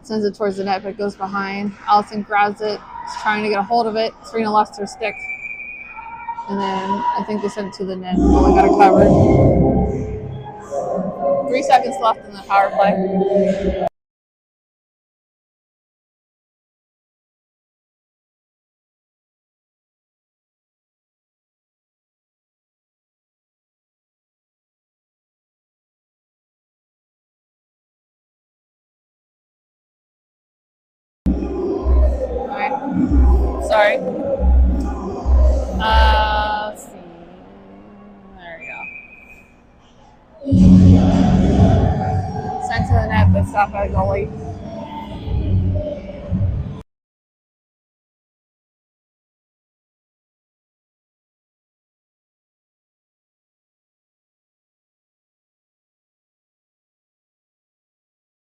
Sends it towards the net, but it goes behind. Allison grabs it. She's trying to get a hold of it. Serena lost her stick. And then I think they sent it to the net. Oh, we got it covered. 3 seconds left in the power play. Sorry. Let's see. There we go. Sent to the net, but stopped by the goalie.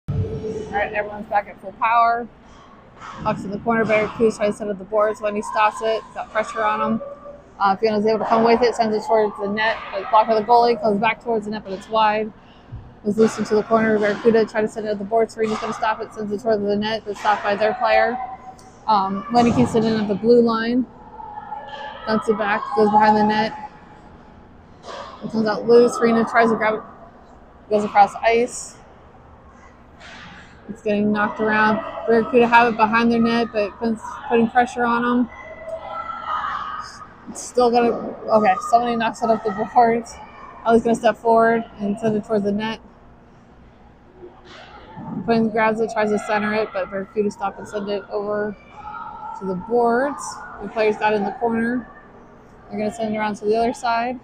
All right, everyone's back at full power. Puck's in the corner. Barracuda tries to set up the boards. Wendy stops it. Got pressure on him. Fiona's able to come with it. Sends it towards the net. But blocked by the goalie. Comes back towards the net, but it's wide. It was loose into the corner. Barracuda tried to send it at the board. Serena's going to stop it. Sends it towards the net, but stopped by their player. Wendy keeps it in at the blue line. Dumps it back. Goes behind the net. It comes out loose. Serena tries to grab it. Goes across ice. It's getting knocked around. Barracuda have it behind their net, but putting pressure on them. It's still gonna. Okay, somebody knocks it up the boards. Ellie's gonna step forward and send it towards the net. Quinn grabs it, tries to center it, but Barracuda stop and send it over to the boards. The players got in the corner. They're gonna send it around to the other side.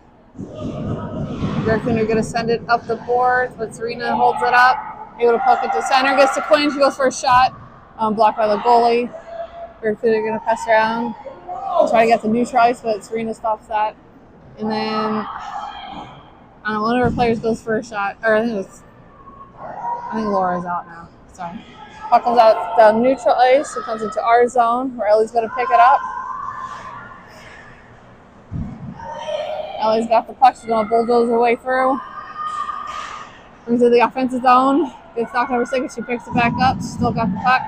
Barracuda are gonna send it up the boards, but Serena holds it up. Able to poke it to center, gets to Quinn, she goes for a shot, blocked by the goalie. Barracuda are going to pass around, try to get the neutral ice, but Serena stops that. And then, one of our players goes for a shot, or I think Laura's out now, sorry. Puck comes out the neutral ice, it comes into our zone, where Ellie's going to pick it up. Ellie's got the puck, she's going to bulldoze her way through. Brings it to the offensive zone. Gets knocked over stick, she picks it back up. She's still got the puck.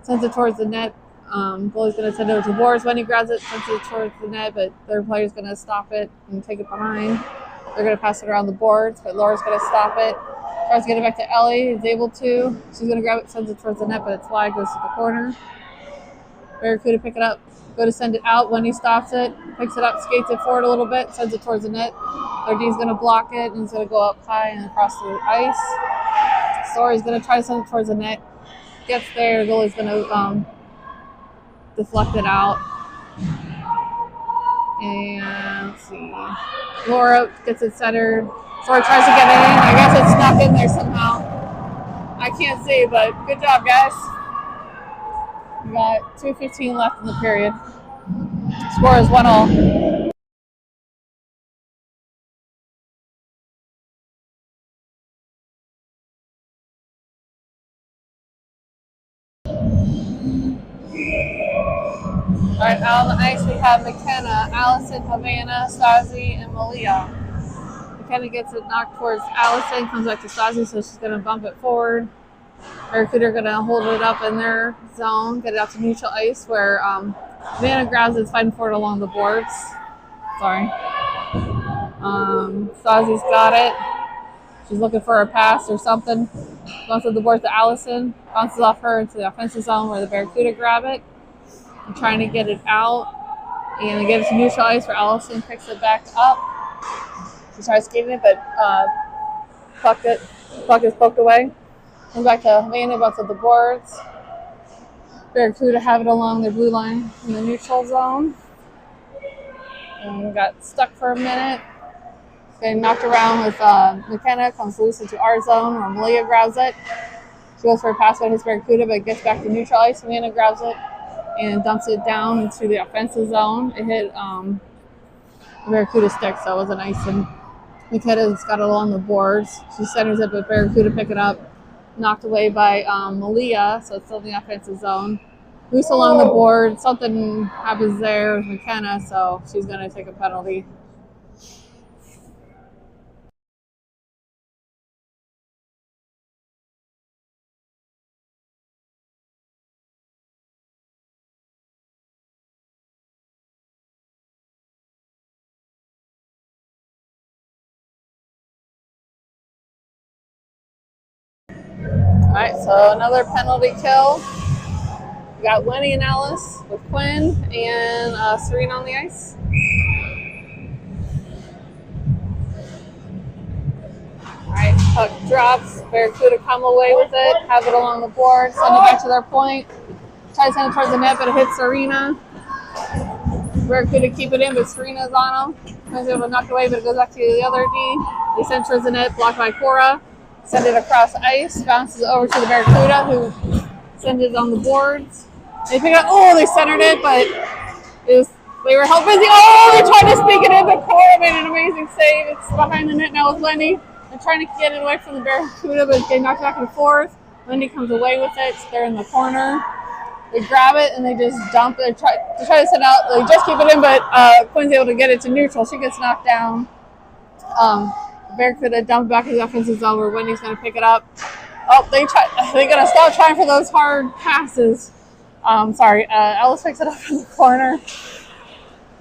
Sends it towards the net. Goalie's going to send it over to the boards. Wendy grabs it, sends it towards the net, but their player's going to stop it and take it behind. They're going to pass it around the boards, but Laura's going to stop it. Tries to get it back to Ellie. Is able to. She's going to grab it, sends it towards the net, but it's wide, goes to the corner. Barracuda pick it up. Go to send it out. Wendy stops it, picks it up, skates it forward a little bit, sends it towards the net. Their D's going to block it, and it's going to go up high and across the ice. Story's going to try to send it towards the net. Gets there, the goalie's going to deflect it out. And let's see. Laura gets it centered. Story tries to get it in. I guess it's stuck in there somehow. I can't see, but good job, guys. We got 2:15 left in the period. Score is 1-0. All right, out on the ice we have McKenna, Allison, Havana, Stasi, and Malia. McKenna gets it knocked towards Allison, comes back to Stasi, so she's going to bump it forward. Barracuda are going to hold it up in their zone, get it out to neutral ice where Havana grabs it, fighting for it along the boards. Sorry. Stasi's got it. She's looking for a pass or something. Bounces the board to Allison, bounces off her into the offensive zone where the Barracuda grab it. And trying to get it out. And they get it to neutral ice where Allison picks it back up. She tries skating it, but puck is poked away. Comes back to Havana, bounces the boards. Barracuda have it along their blue line in the neutral zone. And we got stuck for a minute. Getting knocked around with McKenna, comes loose into our zone where Malia grabs it. She goes for a pass by his Barracuda, but gets back to neutral ice. Savannah grabs it and dumps it down into the offensive zone. It hit the Barracuda stick, so it wasn't ice. And McKenna's got it along the boards. She centers it, but Barracuda pick it up. Knocked away by Malia, so it's still in the offensive zone. Loose along the board. Something happens there with McKenna, so she's going to take a penalty. All right, so another penalty kill. We got Winnie and Alice with Quinn and Serena on the ice. All right, puck drops. Barracuda come away with it, have it along the board, send it back to their point. Try to send it towards the net, but it hits Serena. Barracuda keep it in, but Serena's on them. Quinn's able to knock it away, but it goes back to the other D. They send it towards the net, blocked by Cora. Send it across ice, bounces over to the Barracuda, who sends it on the boards. They pick it up. Oh, they centered it, but they were helping. Oh, they're trying to sneak it in, but Cora made an amazing save. It's behind the net now with Lenny. They're trying to get it away from the Barracuda, but it's getting knocked back and forth. Lenny comes away with it. They're in the corner. They grab it and they just dump it. They try to send out. They just keep it in, but Quinn's able to get it to neutral. She gets knocked down. Barracuda dumped back in the offensive zone where Wendy's going to pick it up. Oh, they're going to stop trying for those hard passes. Alice picks it up in the corner.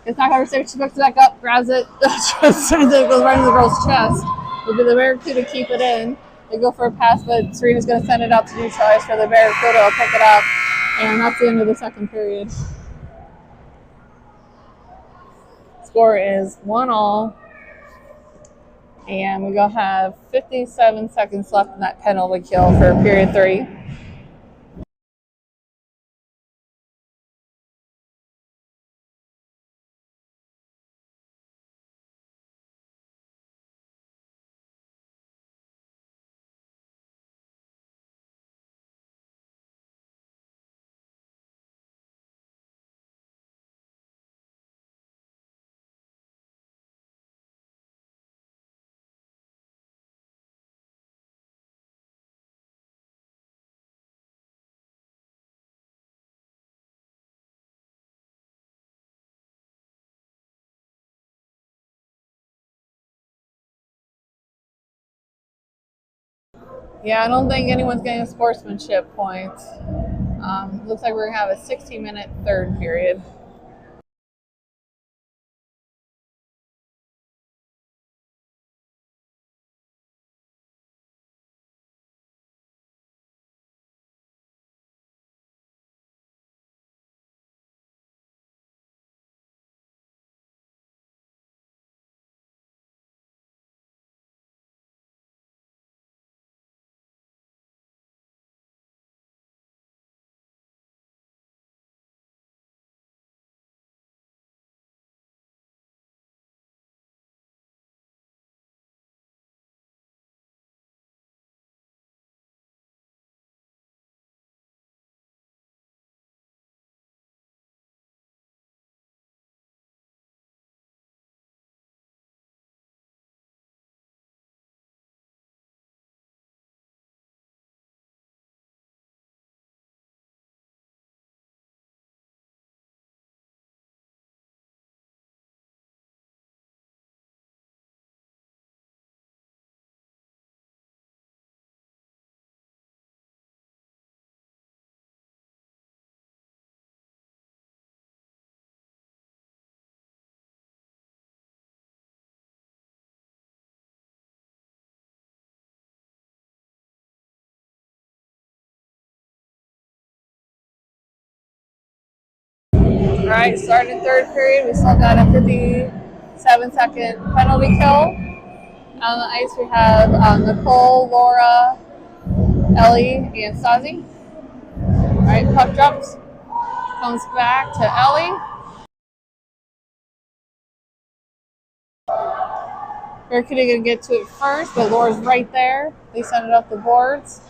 It's not going to receive. She picks it back up, grabs it, just turns it, goes right into the girl's chest. But the Barracuda keep it in. They go for a pass, but Serena's going to send it out to neutral ice for the Barracuda will pick it up. And that's the end of the second period. Score is 1-1. And we go have 57 seconds left in that penalty kill for period 3. Yeah, I don't think anyone's getting a sportsmanship point. Looks like we're going to have a 60-minute third period. right, starting third period. We still got a 57-second penalty kill. On the ice, we have Nicole, Laura, Ellie, and Stasi. All right, puck drops. Comes back to Ellie. Barracuda gonna get to it first, but Laura's right there. They send it up the boards.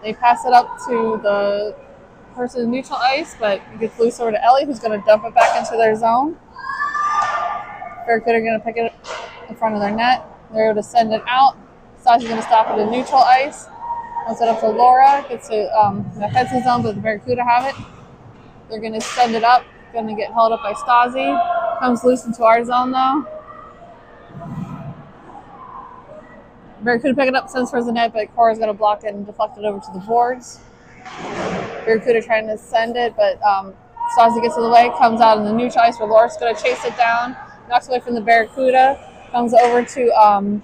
They pass it up to the person in neutral ice, but it gets loose over to Ellie, who's gonna dump it back into their zone. Barracuda are gonna pick it in front of their net. They're able to send it out. Stasi's gonna stop it in neutral ice. Comes it up to Laura. Gets to the offensive zone, but the Barracuda have it. They're gonna send it up. Gonna get held up by Stasi. Comes loose into our zone though. Barracuda pick it up, sends towards the net, but Cora's gonna block it and deflect it over to the boards. Barracuda trying to send it, but Stasi gets in the way, comes out in the neutral ice where Laura's gonna chase it down, knocks away from the Barracuda, comes over to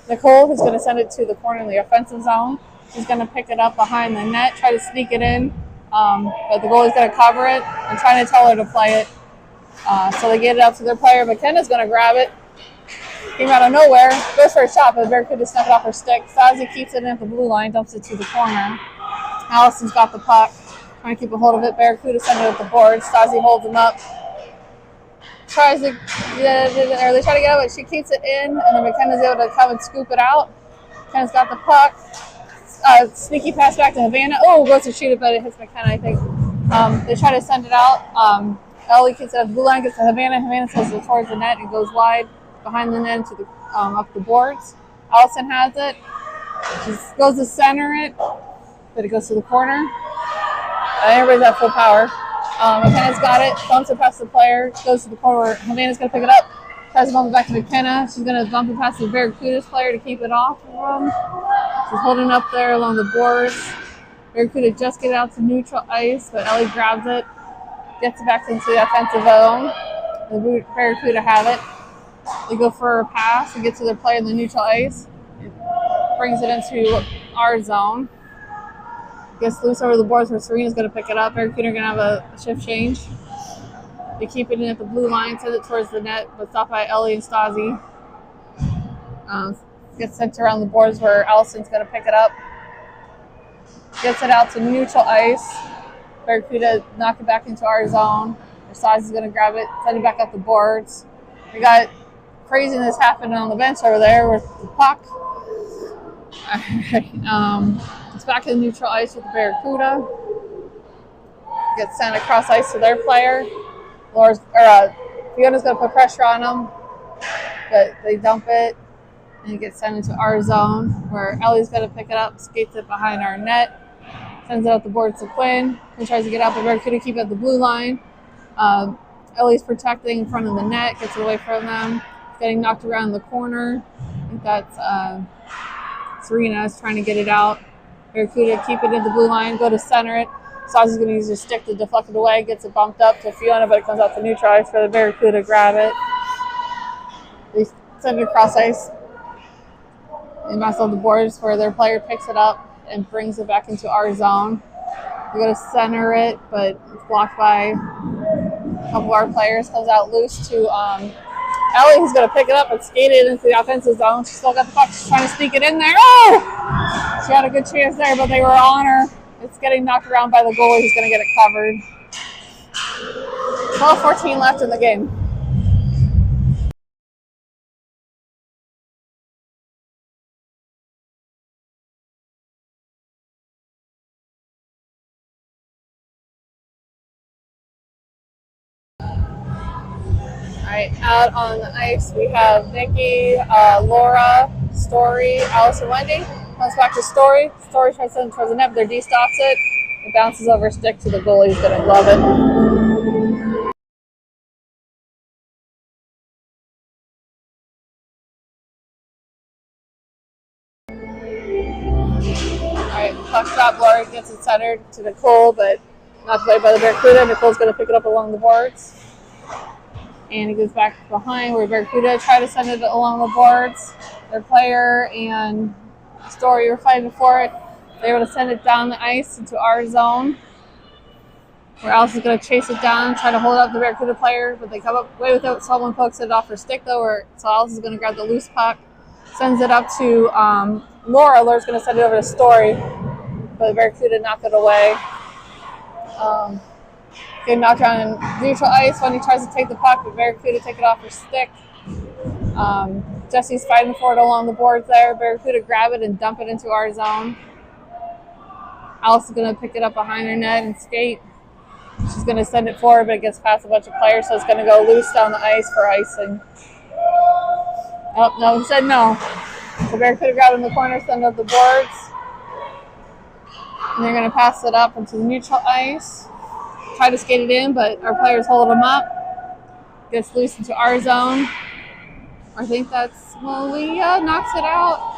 Nicole, who's gonna send it to the corner in the offensive zone. She's gonna pick it up behind the net, try to sneak it in, but the goalie's gonna cover it and trying to tell her to play it. So they get it out to their player. McKenna's gonna grab it. Came out of nowhere, goes for a shot, but the Barracuda snuck it off her stick. Stasi keeps it in at the blue line, dumps it to the corner. Allison's got the puck, trying to keep a hold of it. Barracuda sends it at the board. Stasi holds him up. Tries to get it, or they try to get it, but she keeps it in, and then McKenna's able to come and scoop it out. McKenna's got the puck. Sneaky pass back to Havana. Oh, goes to shoot it, but it hits McKenna, I think. They try to send it out. Ellie keeps it at the blue line, gets to Havana. Havana sends it towards the net and goes wide behind the net to the up the boards. Allison has it. She goes to center it, but it goes to the corner. Everybody's at full power. McKenna's got it, bumps it past the player, goes to the corner where Havana's going to pick it up, tries to bump it back to McKenna. She's going to bump it past the Barracuda's player to keep it off of them. She's holding up there along the boards. Barracuda just get out to neutral ice, but Ellie grabs it, gets it back into the offensive zone. The Barracuda have it. They go for a pass and get to their player in the neutral ice. It brings it into our zone. Gets loose over the boards where Serena's going to pick it up. Barracuda are going to have a shift change. They keep it in at the blue line, send it towards the net, but stopped by Ellie and Stasi. Gets sent around the boards where Allison's going to pick it up. Gets it out to neutral ice. Barracuda knock it back into our zone. Stasi's going to grab it, send it back up the boards. We got craziness happening on the bench over there with the puck. It's back in neutral ice with the Barracuda. Gets sent across ice to their player. Fiona's going to put pressure on them, but they dump it and it gets sent into our zone where Ellie's going to pick it up, skates it behind our net, sends it out the boards to Quinn. Quinn tries to get out, but Barracuda keep it at the blue line. Ellie's protecting in front of the net, gets it away from them. Getting knocked around the corner. I think that's Serena's trying to get it out. Barracuda keep it in the blue line, go to center it. Stasi's going to use his stick to deflect it away, gets it bumped up to Fiona, but it comes out to neutral ice for the Barracuda to grab it. They send it across ice. They bounce on the boards where their player picks it up and brings it back into our zone. They go to center it, but it's blocked by a couple of our players. Comes out loose to Ellie, who's going to pick it up and skate it into the offensive zone. She's still got the puck. She's trying to sneak it in there. Oh! She had a good chance there, but they were on her. It's getting knocked around by the goalie who's going to get it covered. 12:14 left in the game. All right, out on the ice we have Nikki, Laura, Story, Allison, Wendy. Comes back to Story. Story tries to send it towards the net, but their D stops it. It bounces over a stick to the goalie. He's going to glove it. All right, puck drop. Laura gets it centered to Nicole, but not played by the Barracuda. Nicole's going to pick it up along the boards. And he goes back behind where Barracuda try to send it along the boards. Their player and Story were fighting for it. They were able to send it down the ice into our zone. where Alice is going to chase it down, try to hold up the Barracuda player, but they come up way with it. Someone pokes it off her stick though, so Alice is going to grab the loose puck, sends it up to Laura. Laura's going to send it over to Story, but the Barracuda knocked it away. Getting knocked around in neutral ice when he tries to take the puck, but Barracuda take it off her stick. Jesse's fighting for it along the boards there. Barracuda grab it and dump it into our zone. Alice is going to pick it up behind her net and skate. She's going to send it forward, but it gets past a bunch of players, so it's going to go loose down the ice for icing. Oh, no, he said no. So Barracuda grab it in the corner, send up the boards. And they're going to pass it up into the neutral ice. Try to skate it in, but our players hold them up. Gets loose into our zone. I think that's Malia, knocks it out.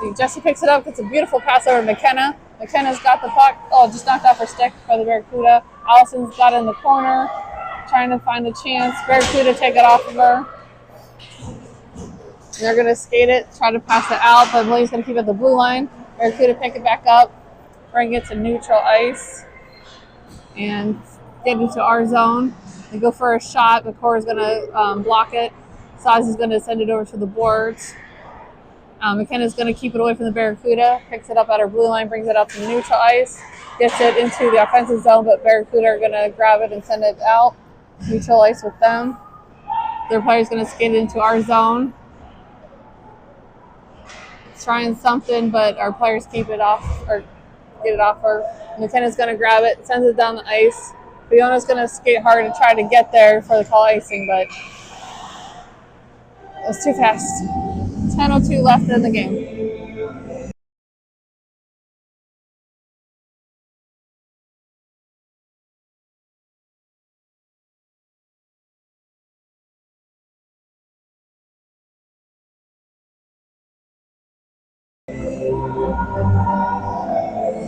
See, Jesse picks it up, gets a beautiful pass over to McKenna. McKenna's got the puck. Oh, just knocked off her stick for the Barracuda. Allison's got it in the corner, trying to find a chance. Barracuda take it off of her. They're going to skate it, try to pass it out, but Malia's going to keep it at the blue line. Barracuda pick it back up, bring it to neutral ice, and get into our zone. They go for a shot, but Cora's going to block it. Saz is going to send it over to the boards. McKenna's going to keep it away from the Barracuda, picks it up at her blue line, brings it up to neutral ice, gets it into the offensive zone, but Barracuda are going to grab it and send it out. Neutral ice with them. Their player's going to skate it into our zone. Trying something, but our players keep it off, or get it off her. McKenna's going to grab it, sends it down the ice. Fiona's going to skate hard to try to get there for the call icing, but it was too fast. 10:02 left in the game.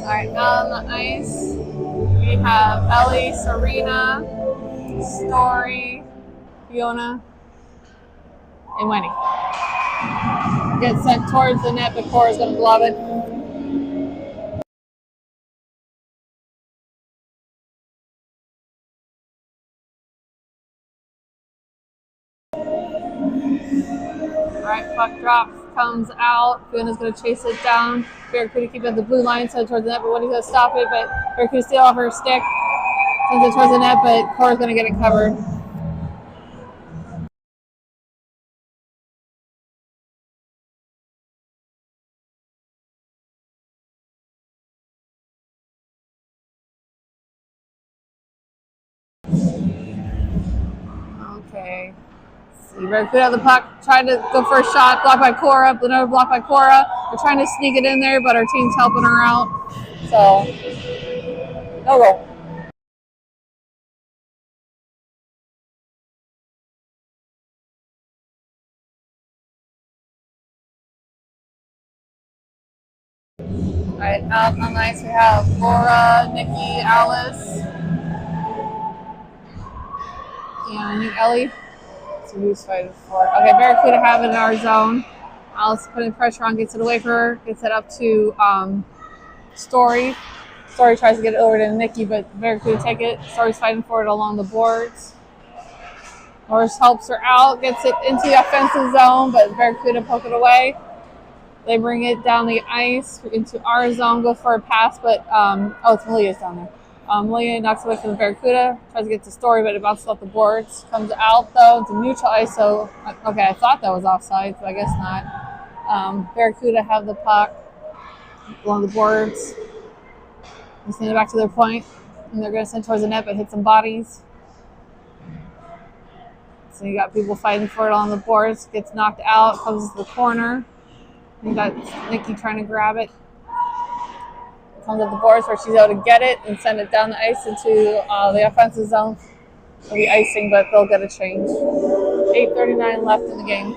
All right, now on the ice, we have Ellie, Serena, Story, Fiona, and Wendy. Gets sent towards the net, but Cora's going to glove it. All right, puck drops, comes out. Fiona's going to chase it down. Barracuda keep it at the blue line, send it towards the net, but Wendy's going to stop it, but Barracuda steal off her stick, sends it towards the net, but Cora's going to get it covered. Okay. See, Barracuda have the puck, trying to go for a shot, blocked by Cora, another blocked by Cora. They're trying to sneak it in there, but our team's helping her out. So, no goal. All right, out on the ice we have Laura, Nikki, Alice, and I think Ellie. So who's fighting for it? Okay, Barracuda have it in our zone. Alice putting pressure on, gets it away from her, gets it up to Story. Story tries to get it over to Nikki, but Barracuda take it. Story's fighting for it along the boards. Norris helps her out, gets it into the offensive zone, but Barracuda poke it away. They bring it down the ice into our zone, go for a pass, but it's Malia's down there. Malia knocks away from the Barracuda, tries to get to Story, but it bounces off the boards. Comes out though into neutral ice, so okay, I thought that was offside, but I guess not. Barracuda have the puck along the boards. They send it back to their point, and they're going to send it towards the net, but hit some bodies. So you got people fighting for it on the boards. Gets knocked out, comes to the corner. You got Nikki trying to grab it. Comes at the boards where she's able to get it and send it down the ice into the offensive zone. It'll be icing, but they'll get a change. 8:39 left in the game.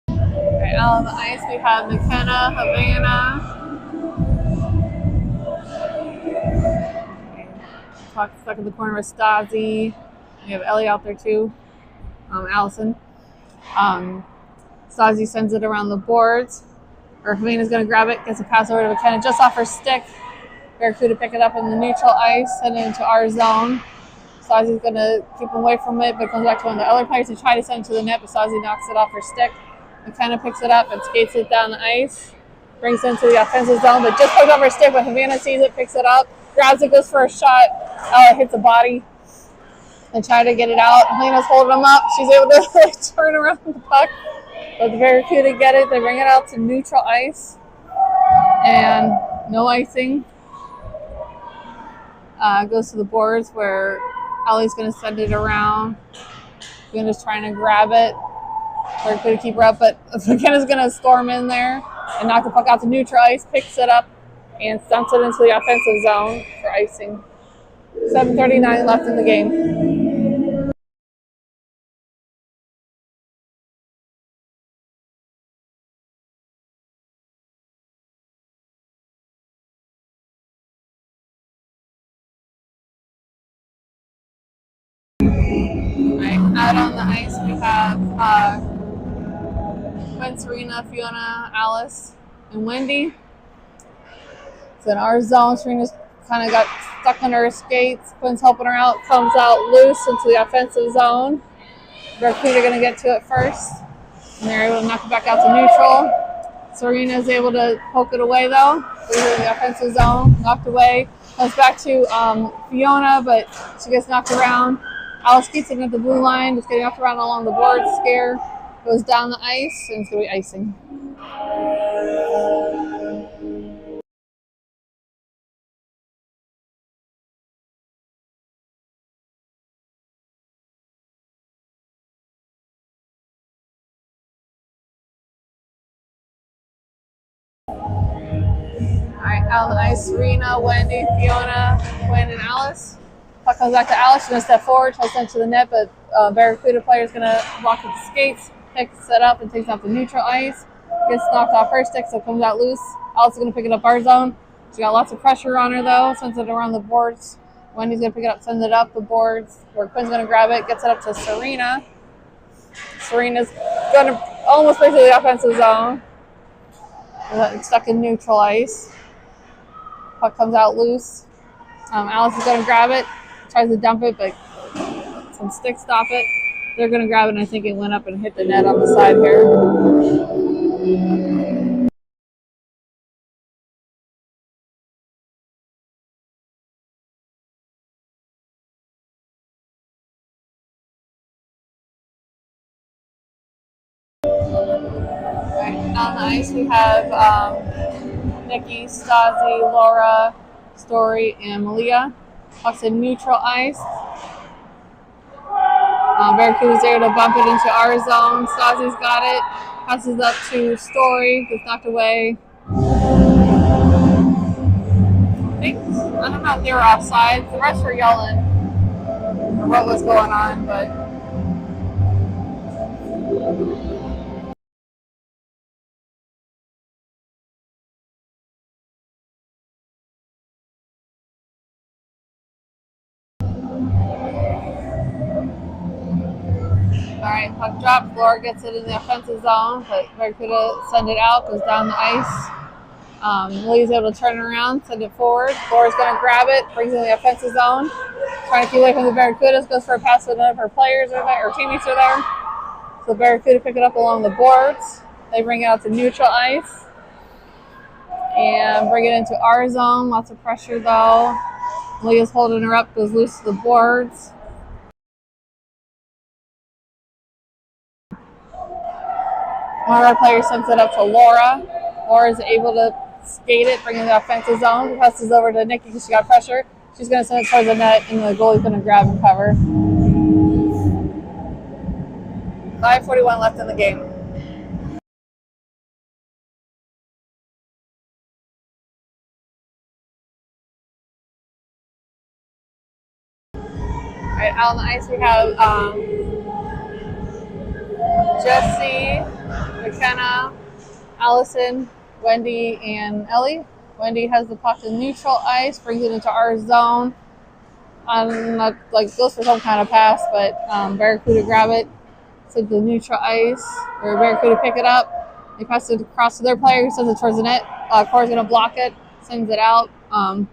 Okay, out on the ice we have McKenna, Havana. Puck stuck in the corner with Stasi. We have Ellie out there too. Allison. Stasi sends it around the boards. Or Hamina's going to grab it, gets a pass over to McKenna just off her stick. Barracuda pick it up in the neutral ice, send it into our zone. Stasi's going to keep him away from it, but comes back to one of the other players to try to send it to the net, but Stasi knocks it off her stick. McKenna picks it up and skates it down the ice. Brings it into the offensive zone, but just picks up her stick, but Havana sees it, picks it up, grabs it, goes for a shot. Ella hits the body and try to get it out. Helena's holding him up. She's able to turn around the puck. But the Barracuda get it. They bring it out to neutral ice. And no icing. Goes to the boards where Ellie's going to send it around. McKenna's trying to grab it. Barracuda keep her up, but McKenna's going to storm in there and knock the puck out to neutral ice, picks it up, and stunts it into the offensive zone for icing. 7:39 left in the game. Out on the ice, we have Quinn, Serena, Fiona, Alice, and Wendy. So in our zone, Serena's kind of got stuck on her skates. Quinn's helping her out, comes out loose into the offensive zone. Barracuda going to get to it first, and they're able to knock it back out to neutral. Serena's able to poke it away though. They're in the offensive zone, knocked away. Comes back to Fiona, but she gets knocked around. Alice keeps it at the blue line, just getting knocked around along the board. Scare goes down the ice, and it's going to be icing. All right, out on the ice, Serena, Wendy, Fiona, Quinn, and Alice. Puck comes back to Alice. She's going to step forward, tries to send it to the net, but Barracuda player is going to block with the skates, picks it up, and takes out the neutral ice. Gets knocked off her stick, so it comes out loose. Alice is going to pick it up our zone. She got lots of pressure on her, though. Sends it around the boards. Wendy's going to pick it up, send it up the boards, where Quinn's going to grab it, gets it up to Serena. Serena's going to almost break to the offensive zone. It's stuck in neutral ice. Puck comes out loose. Alice is going to grab it, tries to dump it, but some sticks stop it. They're going to grab it, and I think it went up and hit the net on the side here. All right, on the ice we have Nikki, Stasi, Laura, Story, and Malia. Puck's in neutral ice. Barracuda's there to bump it into our zone. Stasi's got it. Passes up to Story. Gets knocked away. I don't know if they were offside. The rest were yelling or what was going on, but all right, puck drop. Laura gets it in the offensive zone, but Barracuda send it out, goes down the ice. Lily's able to turn it around, send it forward. Laura's going to grab it, brings it in the offensive zone. Trying to keep away from the Barracudas, goes for a pass with none of her players are there, or teammates are there. So Barracuda pick it up along the boards. They bring it out to neutral ice and bring it into our zone. Lots of pressure though. Leah's holding her up, goes loose to the boards. One of our players sends it up to Laura. Laura's able to skate it, bring it in the offensive zone. Passes over to Nikki because she got pressure. She's going to send it towards the net, and the goalie's going to grab and cover. 5:41 left in the game. All right, out on the ice we have Jessie, McKenna, Allison, Wendy, and Ellie. Wendy has the puck in neutral ice, brings it into our zone. Not like goes for some kind of pass, but Barracuda grab it, send the neutral ice, or Barracuda pick it up. They pass it across to their player, who sends it towards the net. Core's gonna block it, sends it out. I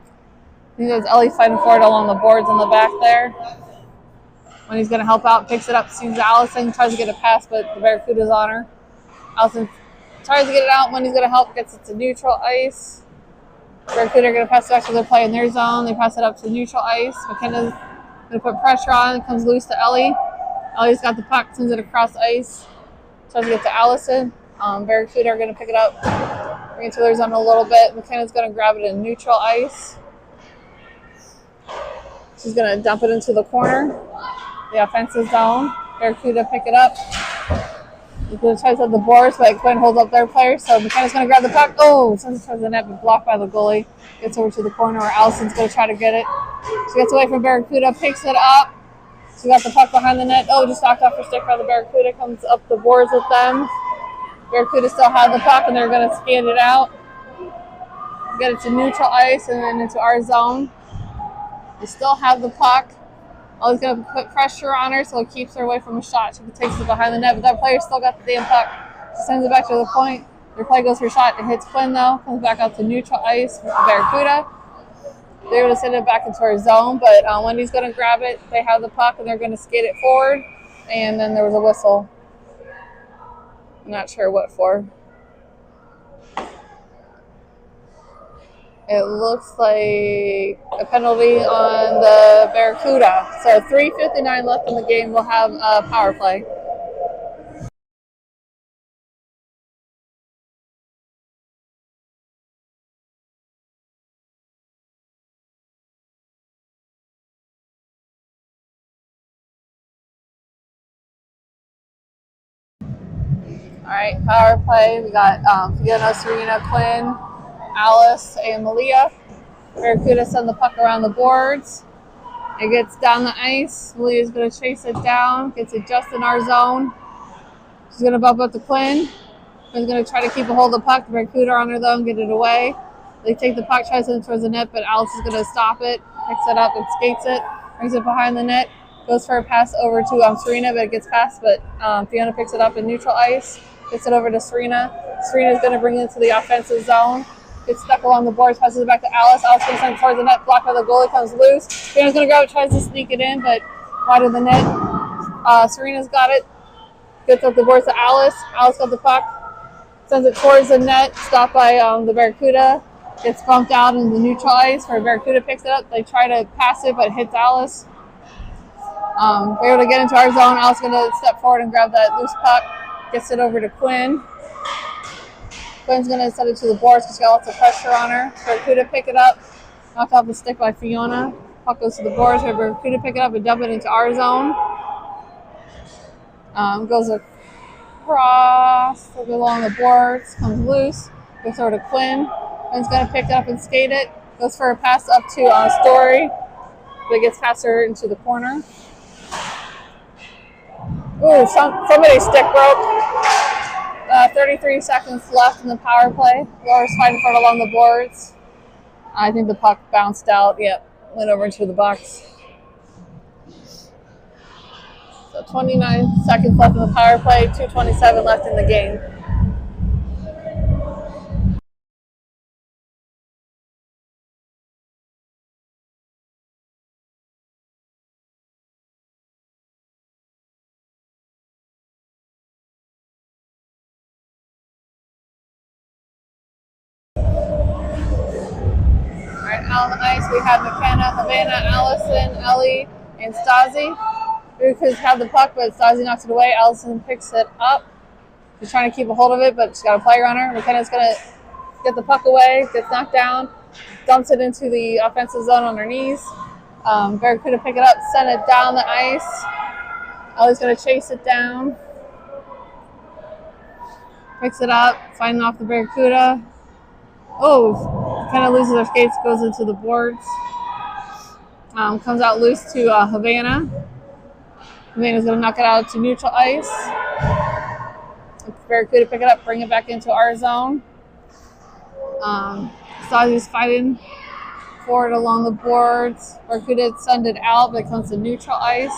think that's Ellie fighting for it along the boards in the back there. When he's gonna help out, picks it up, sees Allison, tries to get a pass, but the Barracuda's on her. Allison tries to get it out when he's gonna help, gets it to neutral ice. Barracuda are going to pass it back to their play in their zone. They pass it up to neutral ice. McKenna's going to put pressure on. It comes loose to Ellie. Ellie's got the puck, sends it across ice. Tries to get to Allison. Barracuda are going to pick it up, bring it to their zone a little bit. McKenna's going to grab it in neutral ice. She's going to dump it into the corner, the offensive zone. Barracuda pick it up. He's going to try to set the boards, but Quinn holds up their player. So McKenna's going to grab the puck. Oh, sends it towards the net, but blocked by the goalie. Gets over to the corner where Allison's going to try to get it. She gets away from Barracuda, picks it up. She got the puck behind the net. Oh, just knocked off her stick by the Barracuda. Comes up the boards with them. Barracuda still has the puck, and they're going to skate it out. Get it to neutral ice and then into our zone. They still have the puck. Ellie's going to put pressure on her so it keeps her away from a shot. She takes it behind the net, but that player still got the damn puck. She sends it back to the point. Their play goes for a shot. It hits Quinn, though. Comes back out to neutral ice with the Barracuda. They're going to send it back into our zone, but Wendy's going to grab it. They have the puck, and they're going to skate it forward. And then there was a whistle. I'm not sure what for. It looks like a penalty on the Barracuda. So 3:59 left in the game. We'll have a power play. All right, power play. We got Fiona, Serena, Quinn, Alice, and Malia. Barracuda send the puck around the boards. It gets down the ice. Malia's going to chase it down. Gets it just in our zone. She's going to bump up to Quinn. Quinn's going to try to keep a hold of the puck. The Barracuda on her though and get it away. They take the puck, tries to send it towards the net, but Alice is going to stop it. Picks it up and skates it. Brings it behind the net. Goes for a pass over to Serena, but it gets passed. But Fiona picks it up in neutral ice. Gets it over to Serena. Serena's going to bring it into the offensive zone. Gets stuck along the boards, passes it back to Alice. Alice going to send it towards the net, blocked by the goalie, comes loose. Fiona's going to grab it, tries to sneak it in, but wide of the net. Serena's got it. Gets up the boards to Alice. Alice got the puck. Sends it towards the net, stopped by the Barracuda. Gets bumped out in the neutral ice where Barracuda picks it up. They try to pass it, but hits Alice. They're able to get into our zone. Alice going to step forward and grab that loose puck. Gets it over to Quinn. Quinn's going to send it to the boards because she got lots of pressure on her. Barracuda pick it up. Knocked off the stick by Fiona. Puck goes to the boards. Barracuda pick it up and dump it into our zone. Goes across along the boards. Comes loose. Goes over to Quinn. Quinn's going to pick it up and skate it. Goes for a pass up to Story. But it gets past her into the corner. Ooh, somebody's stick broke. 33 seconds left in the power play. Laura's fighting for it along the boards. I think the puck bounced out. Yep, went over into the box. So 29 seconds left in the power play. 2:27 left in the game. On the ice, we have McKenna, Havana, Allison, Ellie, and Stasi. Ruka's had the puck, but Stasi knocks it away. Allison picks it up. She's trying to keep a hold of it, but she's got a player on her. McKenna's going to get the puck away, gets knocked down, dumps it into the offensive zone on her knees. Barracuda pick it up, send it down the ice. Ellie's going to chase it down. Picks it up, fighting off the Barracuda. Oh, kind of loses her skates, goes into the boards. Comes out loose to Havana. Havana's going to knock it out to neutral ice. Barracuda pick it up, bring it back into our zone. Stasi's fighting forward along the boards. Barracuda send it out, but it comes to neutral ice.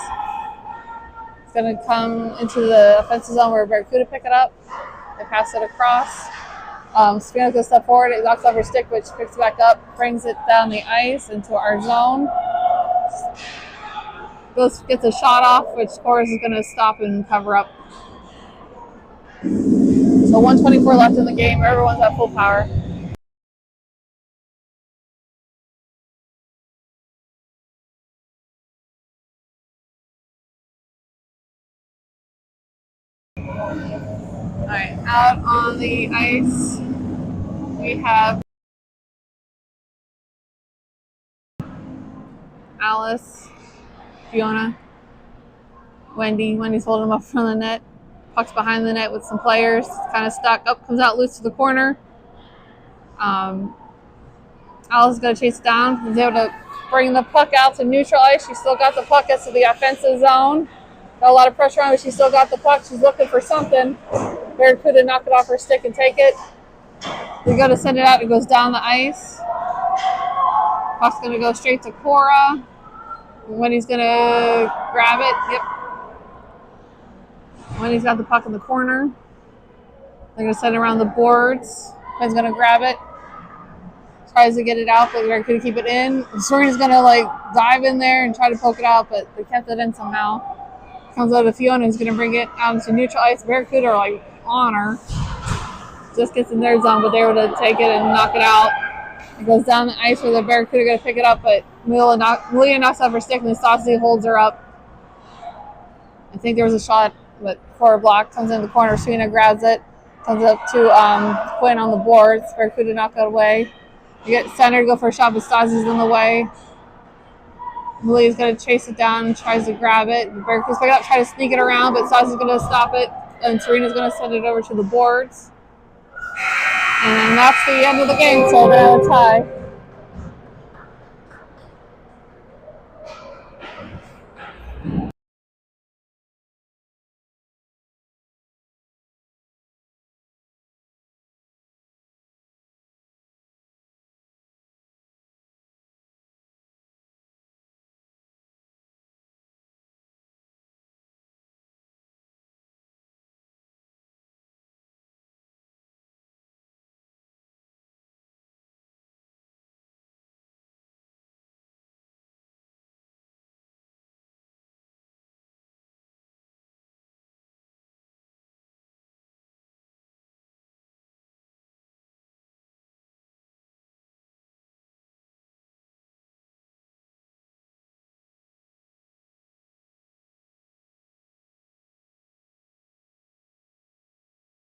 It's going to come into the offensive zone where Barracuda pick it up. They pass it across. Spino's going to step forward. It knocks off her stick, which picks it back up, brings it down the ice into our zone. Gets a shot off, which Chorus is going to stop and cover up. So 124 left in the game. Everyone's at full power. All right, out on the ice, we have Alice, Fiona, Wendy. Wendy's holding him up from the net. Puck's behind the net with some players. Kind of stuck. Up, comes out loose to the corner. Alice is going to chase it down. He's able to bring the puck out to neutral ice. She's still got the puck. Gets to the offensive zone. Got a lot of pressure on her, but she's still got the puck. She's looking for something. Barracuda knock it off her stick and take it. They're going to send it out. It goes down the ice. Puck's going to go straight to Cora. Wendy's going to grab it. Yep. Wendy's got the puck in the corner. They're going to send it around the boards. Ben's going to grab it. Tries to get it out, but Barracuda keep it in. Serena's going to dive in there and try to poke it out, but they kept it in somehow. Comes out to Fiona, who's going to bring it out into neutral ice. Barracuda are on her. Just gets in their zone, but they were to take it and knock it out. It goes down the ice where the Barracuda are going to pick it up, but Malia knocks off her stick, and the Stassi holds her up. I think there was a shot, but Cora blocked. Comes in the corner. Serena grabs it. Comes up to Quinn on the boards. Barracuda knock it away. You get center to go for a shot, but Stassi's in the way. Malia's going to chase it down, tries to grab it. Barracuda's pick it up, try to sneak it around, but Stassi's going to stop it. And Serena's going to send it over to the boards. And that's the end of the game, so they're a tie.